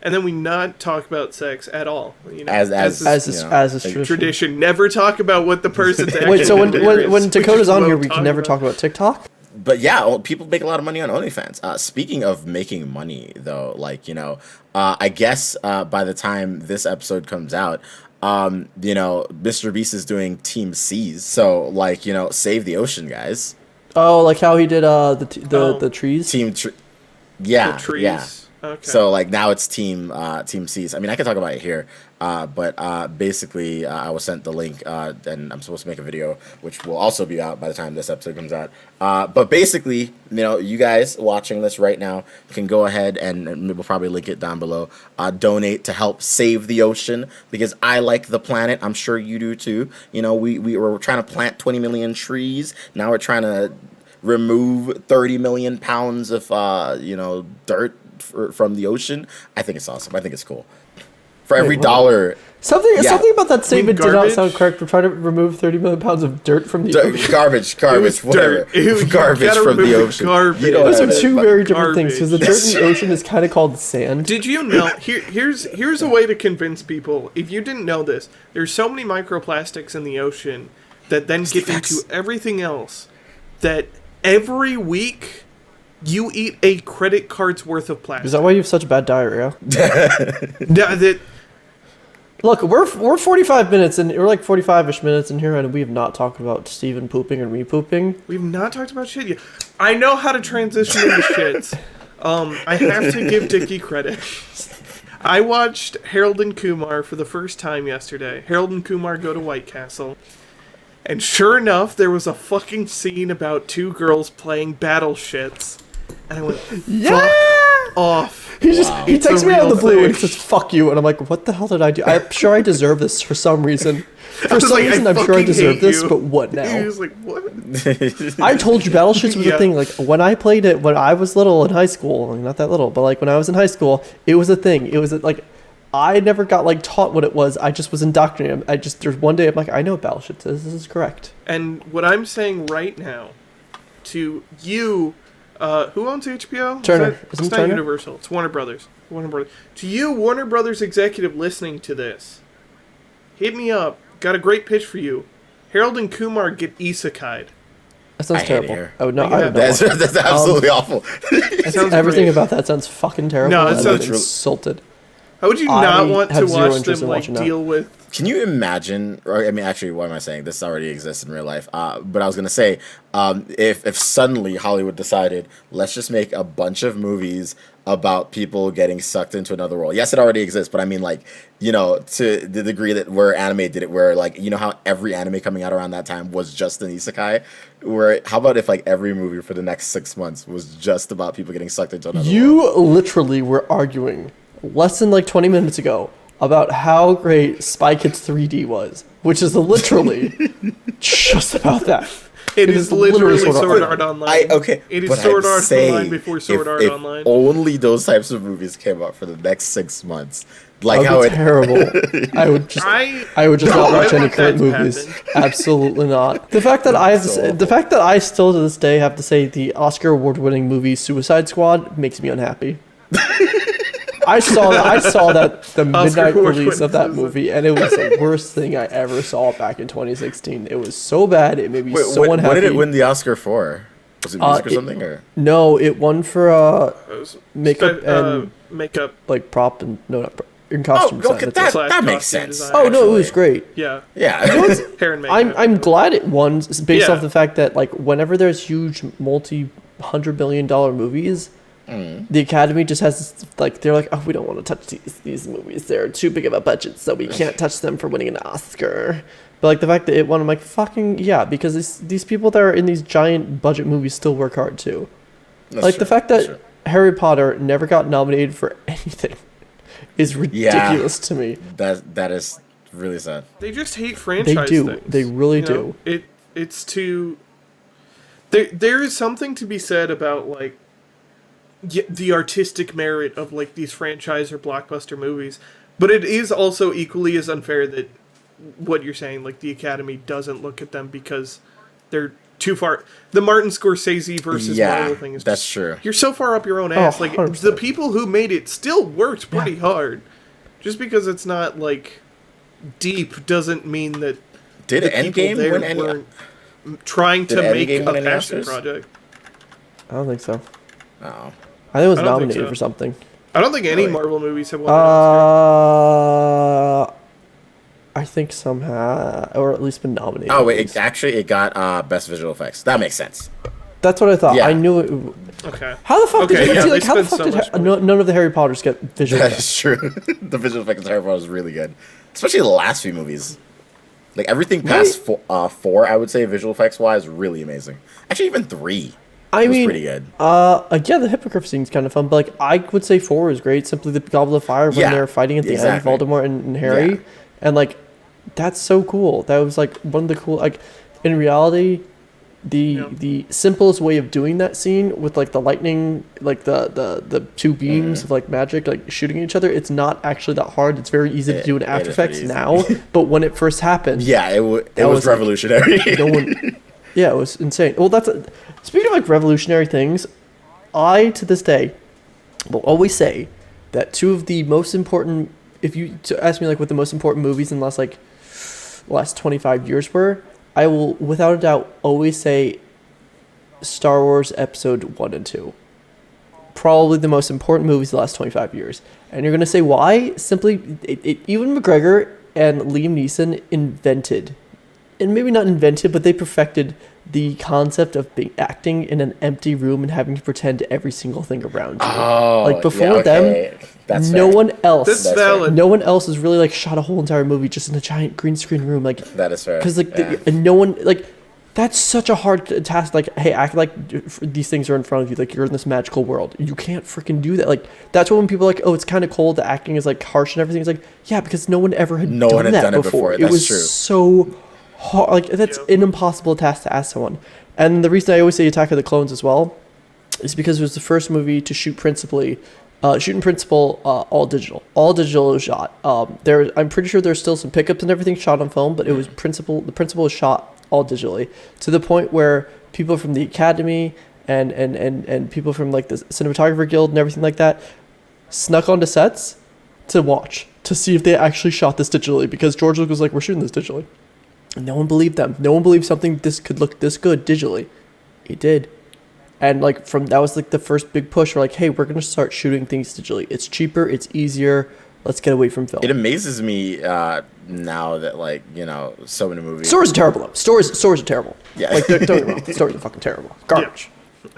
And then we not talk about sex at all. As a tradition. Never talk about what the person's actually Wait, so when Dakota's on here, we can never talk about TikTok? But yeah, people make a lot of money on OnlyFans. Speaking of making money, though, I guess by the time this episode comes out, Mr. Beast is doing Team C's. So, save the ocean, guys. Oh, like how he did the trees. Yeah, The trees. yeah. Okay. So like now it's Team C's. I mean, I can talk about it here, but basically, I was sent the link, and I'm supposed to make a video, which will also be out by the time this episode comes out. But basically, you guys watching this right now can go ahead and we'll probably link it down below. Donate to help save the ocean because I like the planet. I'm sure you do too. We were trying to plant 20 million trees. Now we're trying to remove 30 million pounds of dirt from the ocean. I think it's awesome. I think it's cool. For every $1, Something about that mean statement did not garbage? sound correct. We're trying to remove 30 million pounds of dirt from the ocean. garbage, was whatever. dirt. You Garbage gotta from the remove ocean. garbage. You know Those what are I two mean? very different things because the dirt Garbage. in the ocean is kind of called sand. Did you know? Here's a way to convince people. If you didn't know this, there's so many microplastics in the ocean that then get into everything else. That every week you eat a credit card's worth of plastic. Is that why you have such bad diarrhea? No, that Look, we're 45 minutes and we're like 45ish minutes in here, and we have not talked about Steven pooping and me pooping. we've not talked about shit yet. I know how to transition into shits. I have to give Dickie credit. I watched Harold and Kumar for the first time yesterday. Harold and Kumar go to White Castle. And sure enough, there was a fucking scene about two girls playing battle shits. And I went, fuck off. He It's takes a me out of real the blue and thing. he says, "Fuck you," and I'm like, "What the hell did I do? I'm sure I deserve this for some reason. For was some like, I reason, I'm sure I fucking deserve hate this, you. but what He now?" was like, what? I told you battle shits was Yeah. a thing. Like when I played it when I was little in high school, not that little, but like when I was in high school, it was a thing. It was like I never got like taught what it was. I just was indoctrinated. There's one day I'm like, I know what battle shits is. This is correct. And what I'm saying right now to you, who owns HBO? Turner. It's Isn't it not Turner? Universal. It's Warner Brothers. Warner Brothers. To you, Warner Brothers executive listening to this, hit me up. Got a great pitch for you. Harold and Kumar get isekai'd. That sounds I hate it terrible. here. I would not. Yeah. I would not That's, watch it. that's absolutely awful. It sounds Everything great. about that sounds fucking terrible. No, it and sounds I'm really- insulted. How would you I not want to have zero watch interest them in like watching that. deal with? Can you imagine? Or I mean, actually, what am I saying? This already exists in real life. But I was gonna say, if suddenly Hollywood decided, let's just make a bunch of movies about people getting sucked into another world. Yes, it already exists, but I mean, like, to the degree that where anime did it, where like, how every anime coming out around that time was just an isekai. Where how about if like every movie for the next 6 months was just about people getting sucked into another world? You literally were arguing less than like 20 minutes ago about how great Spy Kids 3D was, which is literally just about that. It is literally Sword Art Sword Online. Art Online. Okay, It is but Sword I'm Art saying Online before Sword Art if Online. only those types of movies came out for the next 6 months, like That how would it be terrible. I would just No, not I watch any want that current to movies. happen. Absolutely not. The fact that I have to So say, awful. the fact that I still to this day have to say the Oscar award-winning movie Suicide Squad makes me unhappy. I saw that the midnight award-winning release of that Suicide- movie, and it was the worst thing I ever saw back in 2016. It was so bad, it made me Wait, so what unhappy. did it win the Oscar for? Was it music or something? Or No, it won for makeup and makeup. like prop and no, not prop, in oh, costume look design. at That's that. it. Slash That makes costume sense. design. Oh no, it was actually. great. Yeah. Yeah. Hair and makeup. I'm glad it won based Yeah. off the fact that like whenever there's huge multi-$100 billion movies, the Academy just has like they're like, oh, we don't want to touch these movies. They're too big of a budget, so we can't touch them for winning an Oscar. But like the fact that it won, I'm like, fucking yeah, because these people that are in these giant budget movies still work hard too. That's like true, the fact that's that true. Harry Potter never got nominated for anything is ridiculous to me. That is really sad. They just hate They franchise do. things. They really you know? do. It's too. There is something to be said about like the artistic merit of like these franchise or blockbuster movies, but it is also equally as unfair that what you're saying, like the Academy doesn't look at them because they're too far. The Martin Scorsese versus Marvel thing is that's just, true. You're so far up your own ass. Like 100%. the people who made it still worked pretty hard. Just because it's not like deep doesn't mean that Did the people Endgame there win any? weren't trying to Did make Endgame a win any passion Oscars? project. I don't think so. Oh. I think it was I don't think nominated so. for something. I don't think any Really? Marvel movies have won an Oscar. I think some have, or at least been nominated. Oh at wait, least. it got best visual effects. That makes sense. That's what I thought. Yeah. I knew it. Okay. How the fuck Okay, did yeah, see, they like, how the spent fuck so did much money. none of the Harry Potters get visual That effects? is true. The visual effects in Harry Potter is really good, especially the last few movies. Like everything past four, I would say visual effects wise, really amazing. Actually, even 3 I was mean, pretty good. yeah, the Hippogriff scene's kind of fun, but like I would say 4 is great. Simply the Goblet of Fire when Yeah, they're fighting at the exactly. end, Voldemort and Harry, Yeah. and like that's so cool. That was like one of the cool. Like in reality, the simplest way of doing that scene with like the lightning, like the two beams of like magic like shooting at each other, it's not actually that hard. It's very easy to do in After is pretty Effects easy. now, but when it first happened, Yeah, it was, was like, revolutionary. no one. Yeah, it was insane. Well, speaking of like revolutionary things. I to this day will always say that 2 of the most important. If you to ask me like what the most important movies in the last 25 years were, I will without a doubt always say Star Wars Episode 1 and 2. Probably the most important movies of the last 25 years. And you're gonna say why? Simply, Ewan McGregor and Liam Neeson invented, and maybe not invented, but they perfected the concept of acting in an empty room and having to pretend every single thing around you. Oh, Like before yeah, okay. them, That's no fair. one else. That's That's valid. No one else has really like shot a whole entire movie just in a giant green screen room. Like That is fair. because like yeah. and no one like that's such a hard task. Like hey, act like these things are in front of you. Like you're in this magical world. You can't freaking do that. Like that's what when people are like, oh, it's kind of cold. The acting is like harsh and everything. It's like yeah, because no one ever had No done one had that done it before. before. It That's was true. so hard. Like that's an impossible task to ask someone. And the reason I always say Attack of the Clones as well is because it was the first movie to shoot in principle, all digital shot. I'm pretty sure there's still some pickups and everything shot on film, but it was the principle was shot all digitally to the point where people from the Academy and people from like the Cinematographer Guild and everything like that snuck onto sets to watch to see if they actually shot this digitally because George Lucas was like, we're shooting this digitally. And no one believed them. No one believed something this could look this good digitally. It did. And like that was like the first big push. We're like, hey, we're gonna start shooting things digitally. It's cheaper. It's easier. Let's get away from film. It amazes me now that like so many movies. Stories are terrible though. Stories are terrible. Yeah. Like don't get me wrong. The stories are fucking terrible. Garbage.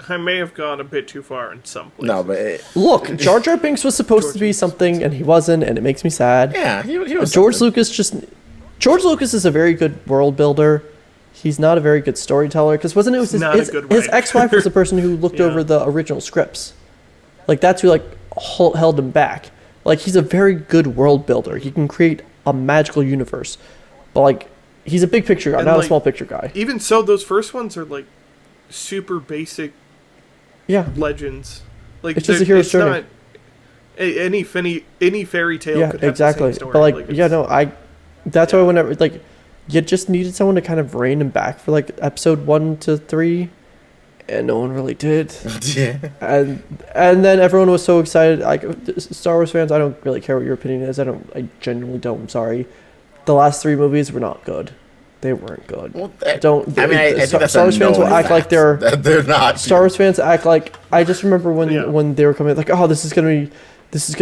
I may have gone a bit too far in some places. No, but Look, Jar Jar Binks was supposed to be something, and he wasn't, and it makes me sad. yeah, he was George something. George Lucas is a very good world builder. He's not a very good storyteller because wasn't it was Not a good his writer. ex-wife was the person who looked Yeah. over the original scripts. Like that's who like held him back. Like he's a very good world builder. He can create a magical universe, but like he's a big picture guy, And, not a like, small picture guy. Even so, those first ones are like super basic Yeah, legends. Like It's just they're- a hero's it's journey. not any fairy tale yeah, could have exactly. the same story. But like, it's- yeah, no, that's why whenever like, you just needed someone to kind of rein him back for like episode 1 to 3, and no one really did. Yeah. And then everyone was so excited. Like Star Wars fans, I don't really care what your opinion is. I genuinely don't. I'm sorry. The last 3 movies were not good. They weren't good. Well, I think that's Star Wars fans will act like they're they're not. Star Wars fans act like I just remember Yeah. when they were coming like, oh, this is gonna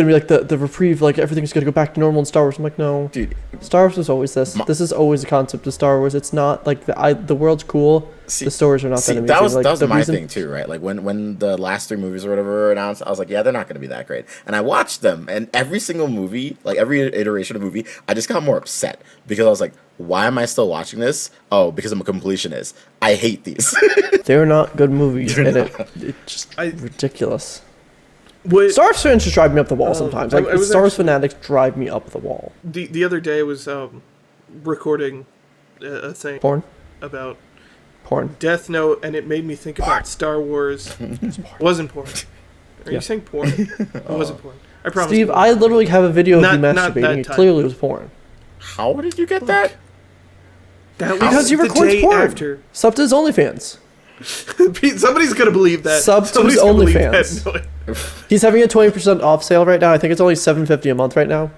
be like the reprieve, like everything's gonna go back to normal in Star Wars. I'm like, no, Dude, Star Wars was always this. This is always the concept of Star Wars. It's not like the world's cool. The stories are not that amazing. that was like, that was the my reason- thing too, right? Like when the last 3 movies or whatever were announced, I was like, yeah, they're not going to be that great. And I watched them, and every single movie, like every iteration of movie, I just got more upset because I was like, why am I still watching this? Oh, because I'm a completionist. I hate these. They're not good movies, and it's just I- ridiculous. What- Star Wars fans just drive me up the wall sometimes. Like I was Star Wars actually- fanatics drive me up the wall. the other day I was recording a thing Porn, about Death Note, and it made me think about Star Wars. Wasn't porn. Are Yeah. you saying porn? It wasn't porn. I promise. Steve, you. I literally have a video of you Not that masturbating. It time. clearly was porn. How did you get that? That was Because you the record day porn. after. Sub to his OnlyFans. Somebody's gonna believe that. Sub to Somebody's his gonna believe OnlyFans. that. No, He's having a 20% off sale right now. I think it's only $7.50 a month right now.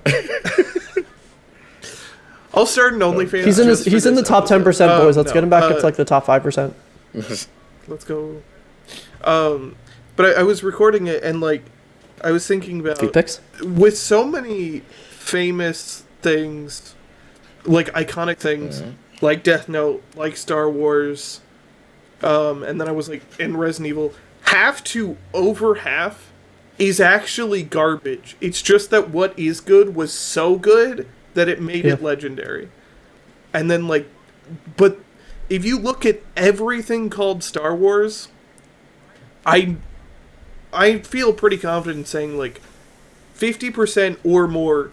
I'll start an OnlyFans. He's in just for he's in the this top 10%, episode. boys. Let's No, get him back up to like the top 5%. Let's go. But I was recording it, and like I was thinking about Feet pics? with so many famous things, like iconic things, like Death Note, like Star Wars, and then I was like, in Resident Evil, half to over half is actually garbage. It's just that what is good was so good that it made it legendary. And then, like, but if you look at everything called Star Wars, I feel pretty confident in saying, like, 50% or more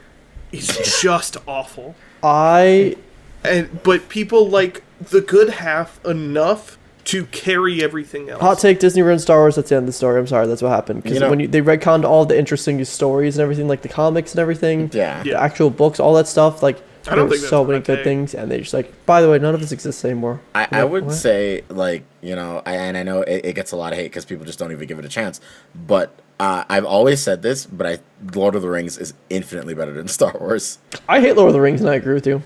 is just awful. But people like the good half enough to carry everything else. Hot take: Disney ruined Star Wars. That's the end of the story. I'm sorry, that's what happened. Because when they retconned all the interesting stories and everything, like the comics and everything, the actual books, all that stuff, like there were so many good things, and they just like, by the way, none of this exists anymore. I would say, like, you know, and I know it gets a lot of hate because people just don't even give it a chance, but I've always said this, but Lord of the Rings is infinitely better than Star Wars. I hate Lord of the Rings, and I agree with you.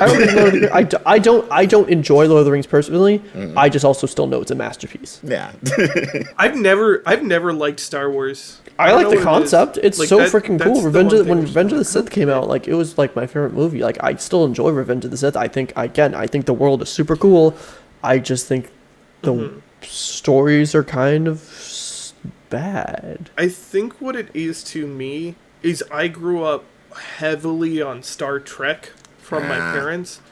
I don't enjoy Lord of the Rings personally. I just also still know it's a masterpiece. Yeah. I've never liked Star Wars. I like the concept. It's like, so freaking cool. When Revenge of the Sith came out, like, it was like my favorite movie. Like, I still enjoy Revenge of the Sith. I think the world is super cool. I just think the stories are kind of bad. I think what it is to me is I grew up heavily on Star Trek from my parents.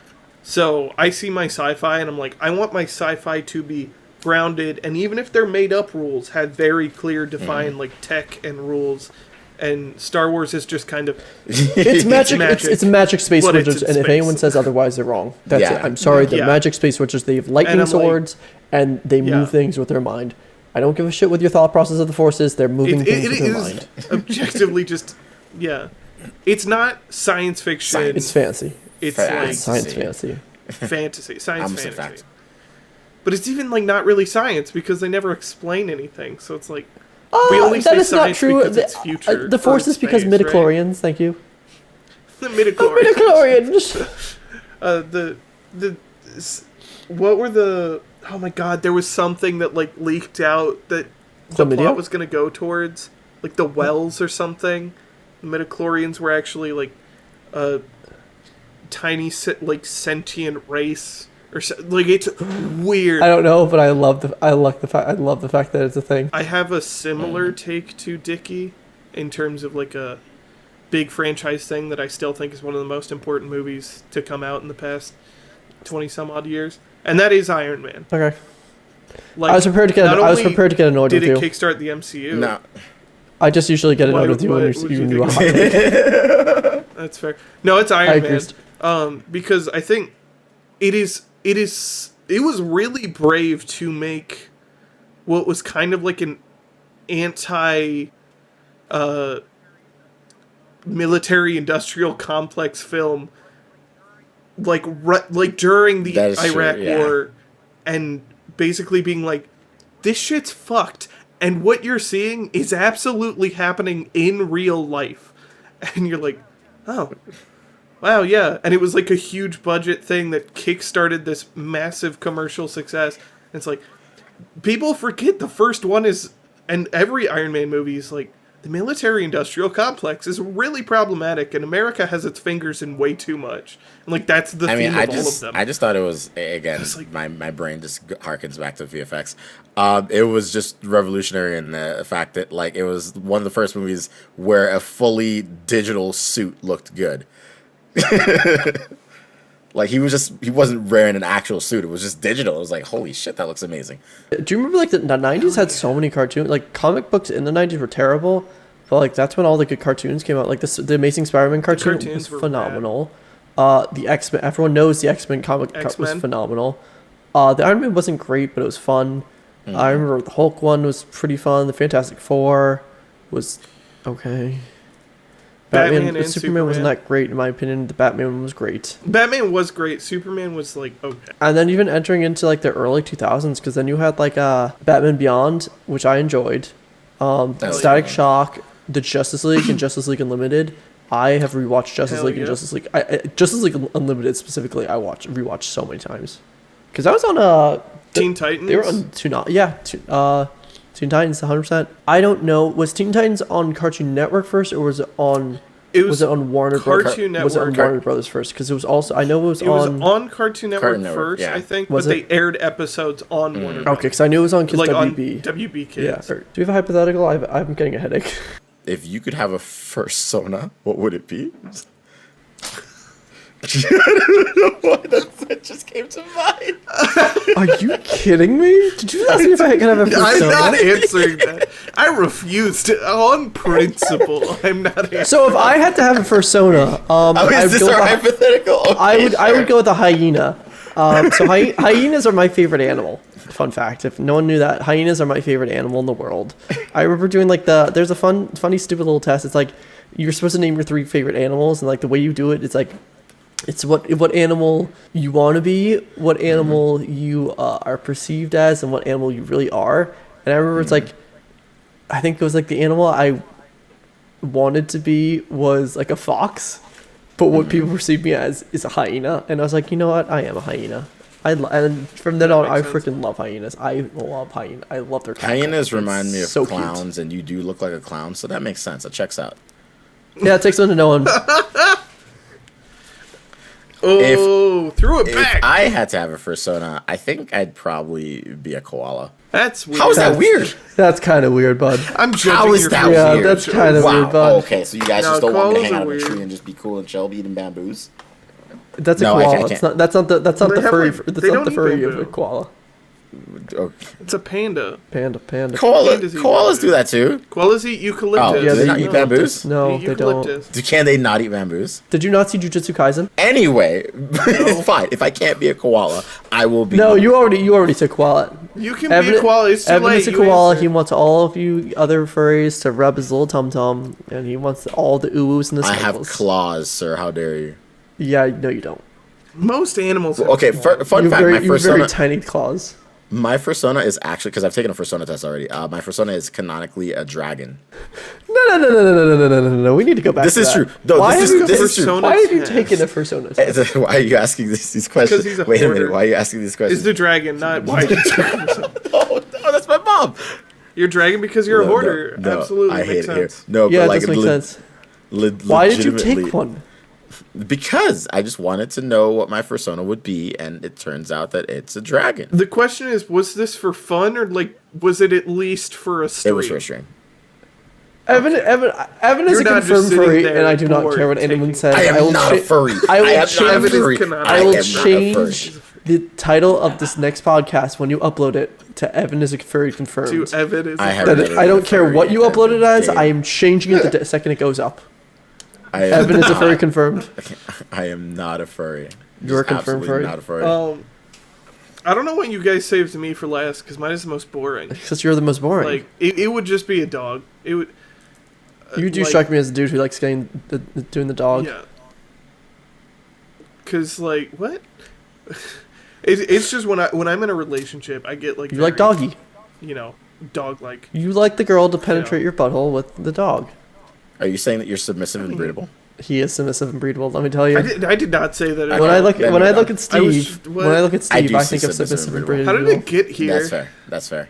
So I see my sci-fi and I'm like, I want my sci-fi to be grounded, and even if they're made up rules, have very clear defined like tech and rules. And Star Wars is just kind of it's magic. It's magic space wizards, and if anyone says otherwise, they're wrong. That's it. I'm sorry. The magic space wizards, they have lightning swords, and they move things with their mind. I don't give a shit what your thought process of the Force is. They're moving things with their mind. Objectively, just it's not science fiction. It's fancy. It's like science fantasy. Science fantasy. But it's even like not really science because they never explain anything. So it's like we only say science because it's future. The Force is because midichlorians. Right? Thank you. The midichlorians. The what were the? Oh my God! There was something that like leaked out that the plot was going to go towards, like the wells or something. The midichlorians were actually like tiny like sentient race or like, it's weird. I don't know, but I love the fact that it's a thing. I have a similar take to Dickie in terms of like a big franchise thing that I still think is one of the most important movies to come out in the past 20 some odd years, and that is Iron Man. Okay. Like, I was prepared to get annoyed with you. Did it kickstart the MCU? No. I just usually get annoyed with you when you do a hot take. That's fair. No, it's Iron Man. Because I think it was really brave to make what was kind of like an anti military industrial complex film, like during the Iraq War, and basically being like, this shit's fucked, and what you're seeing is absolutely happening in real life, and you're like, oh. Wow, yeah. And it was like a huge budget thing that kickstarted this massive commercial success. And it's like, people forget the first one is, and every Iron Man movie is like, the military-industrial complex is really problematic, and America has its fingers in way too much. And like, that's the theme of all of them. I just thought it was, again, like, my brain just harkens back to VFX. It was just revolutionary in the fact that, like, it was one of the first movies where a fully digital suit looked good. Like, he wasn't wearing an actual suit. It was just digital. It was like, holy shit, that looks amazing. Do you remember, like, the 90s had so many cartoons? Like, comic books in the 90s were terrible, but, like, that's when all the good cartoons came out. Like, the Amazing Spider-Man cartoon was phenomenal. The X-Men, everyone knows the X-Men comic was phenomenal. The Iron Man wasn't great, but it was fun. I remember the Hulk one was pretty fun. The Fantastic Four was okay. Batman and Superman wasn't that great in my opinion. The Batman one was great. Batman was great. Superman was like okay. And then even entering into like the early 2000s, because then you had like Batman Beyond, which I enjoyed. Static Shock, the Justice League, and Justice League Unlimited. I have rewatched Justice League and Justice League. Justice League Unlimited specifically, I rewatched so many times. Because I was on Teen Titans. They were on Teen Titans, 100%. I don't know. Was Teen Titans on Cartoon Network first, or was it on Was it on Warner Brothers? Cartoon Was it on Network. Warner Brothers first? Because it was also, I know it was It was on. on Cartoon Network, Cartoon Network, first, yeah. I think, Was but it? they aired episodes on Warner Brothers. Okay, because I knew it was on Kids Like on WB. WB Yeah. Kids. Do you have a hypothetical? I'm getting a headache. If you could have a fursona, what would it be? That just came to mind. Are you kidding me? Did you ask me if I can have a I'm persona? not answering that. I refused to, on principle. I'm not answering. So if I had to have a persona, Oh, I is would this go our with a- hypothetical? I would Okay, go with a hyena. So hyenas are my favorite animal. Fun fact: if no one knew that, hyenas are my favorite animal in the world. I remember doing like there's a funny, stupid little test. It's like you're supposed to name your 3 favorite animals, and like the way you do it, it's like it's what animal you want to be, what animal you are perceived as, and what animal you really are. And I remember it's like, I think it was like the animal I wanted to be was like a fox, but what people perceive me as is a hyena. And I was like, you know what? I am a hyena. And from then on, I makes sense. freaking love hyenas. I love hyenas. I love their cackle. Hyenas It's remind me of so cute. clowns, and you do look like a clown, so that makes sense. It checks out. Yeah, it takes one to know one. Oh, threw it If back. I had to have a fursona, I think I'd probably be a koala. That's weird. How is that weird? That's kind of weird, bud. I'm judging How is your that feelings. Yeah, weird? that's kind of Wow. weird, bud. Okay, so you guys No, just don't want me to koalas hang are out in a weird. tree and just be cool and chill, eating bamboos? That's a No, I koala. can't. It's not. That's not the. That's not They the have, furry. like- That's they not don't the eat furry of a bamboo. koala. Oh, It's a panda. Panda. Pandas eat koalas bamboo. do that too. Koalas eat eucalyptus. Oh, Yeah, do they they not eat eat bamboos? No, they don't. Eucalyptus. Can they not eat bamboos? Did you not see Jujutsu Kaisen? Anyway, fine. If I can't be a koala, I will be. No, you already said koala. You can be a koala. It's too Evan late. is a You koala. answered. He wants all of you other furries to rub his little tum tum, and he wants all the oohs and the I have snuggles. claws, sir. How dare you? Yeah, no, you don't. Most animals. have Okay, claws. fun You fact. very, My you have very fursona, tiny claws. my fursona is actually because I've taken a fursona test already. My fursona is canonically a dragon. No. We need to go back. This to is that. true. No, Why this have is you, this is true. Persona Why have you test. taken a persona test? Why are you asking these questions? he's a Wait a hoarder. minute. Why are you asking these Is questions? the dragon not why you Oh, no, that's my mom. You're dragon because you're a No, here. no, Absolutely I hate makes it here. sense. No, Yeah, but it like does make sense. legitimately- Why did you take one? Because I just wanted to know what my fursona would be, and it turns out that it's a dragon. The question is, was this for fun or like was it at least for a stream? It was for a stream. Evan is You're a not just confirmed sitting furry, there and I do not bored care what anyone taking- says. I am will not a furry. I will am not a change- furry. Evan is I I will am not a furry. change the title of this next podcast when you upload it to Evan is a furry confirmed. To Evan is I a have furry. never I don't been a care furry what you in upload it as. game. I am changing it the second it goes up. I am Evan is a not- furry confirmed. I am not a furry. You're a Just confirmed absolutely furry? Not a furry. I don't know what you guys saved me for last because mine is the most boring. Because you're the most boring. Like it would just be a dog. It would. you do like- strike me as a dude who likes doing the dog. Yeah. Cause like what? It's just when I'm in a relationship, I get like You like very, doggy. you know, dog like. You like the girl to penetrate your butthole with the dog. Are you saying that you're submissive and breedable? He is submissive and breedable. Let me tell you. I did not say that. At when all. I look Then when I you're look not. at I was Steve, just- when I look at I Steve, do I, see think of submissive submissive and and breedable. How did it get here? That's fair. That's fair.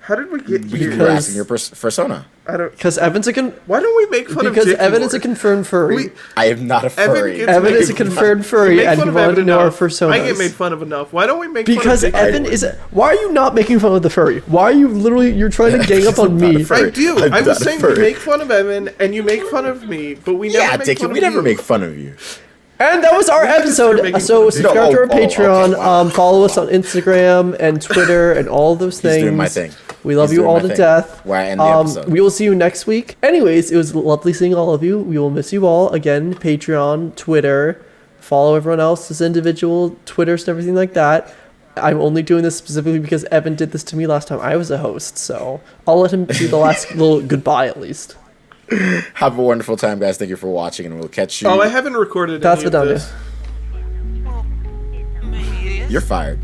How did we get You here? were Because- asking your fursona. I don't. Because Evan's a Why don't we make fun because of Dickie Evan is a more? confirmed furry. We- I am not a furry. gets Evan made is a fun- confirmed we furry, make and fun he of wanted Evan to know our enough. personas. I get made fun of enough. Why don't we make fun Because of Dickie Evan more? is. Why are you not making fun of the furry? Why are you you're trying to gang up on Because I'm not me? a furry. I do. I'm I not was a saying we furry. make fun of Evan and you make fun of me, but we never Yeah, make Dickie, fun we of never you. make fun of you. And that was our We just started episode. making So fun of subscribe you. to our Oh, okay, Patreon. wow. Follow us on Instagram and Twitter and all those He's things. doing my thing. We love He's you doing all my to thing. death. Where I end the episode. We will see you next week. Anyways, it was lovely seeing all of you. We will miss you all. Again, Patreon, Twitter. Follow everyone else's individual Twitters and everything like that. I'm only doing this specifically because Evan did this to me last time I was a host. So I'll let him do the last little goodbye at least. Have a wonderful time, guys. Thank you for watching, and we'll catch you. Oh, I haven't recorded That's any what of down this. You're fired.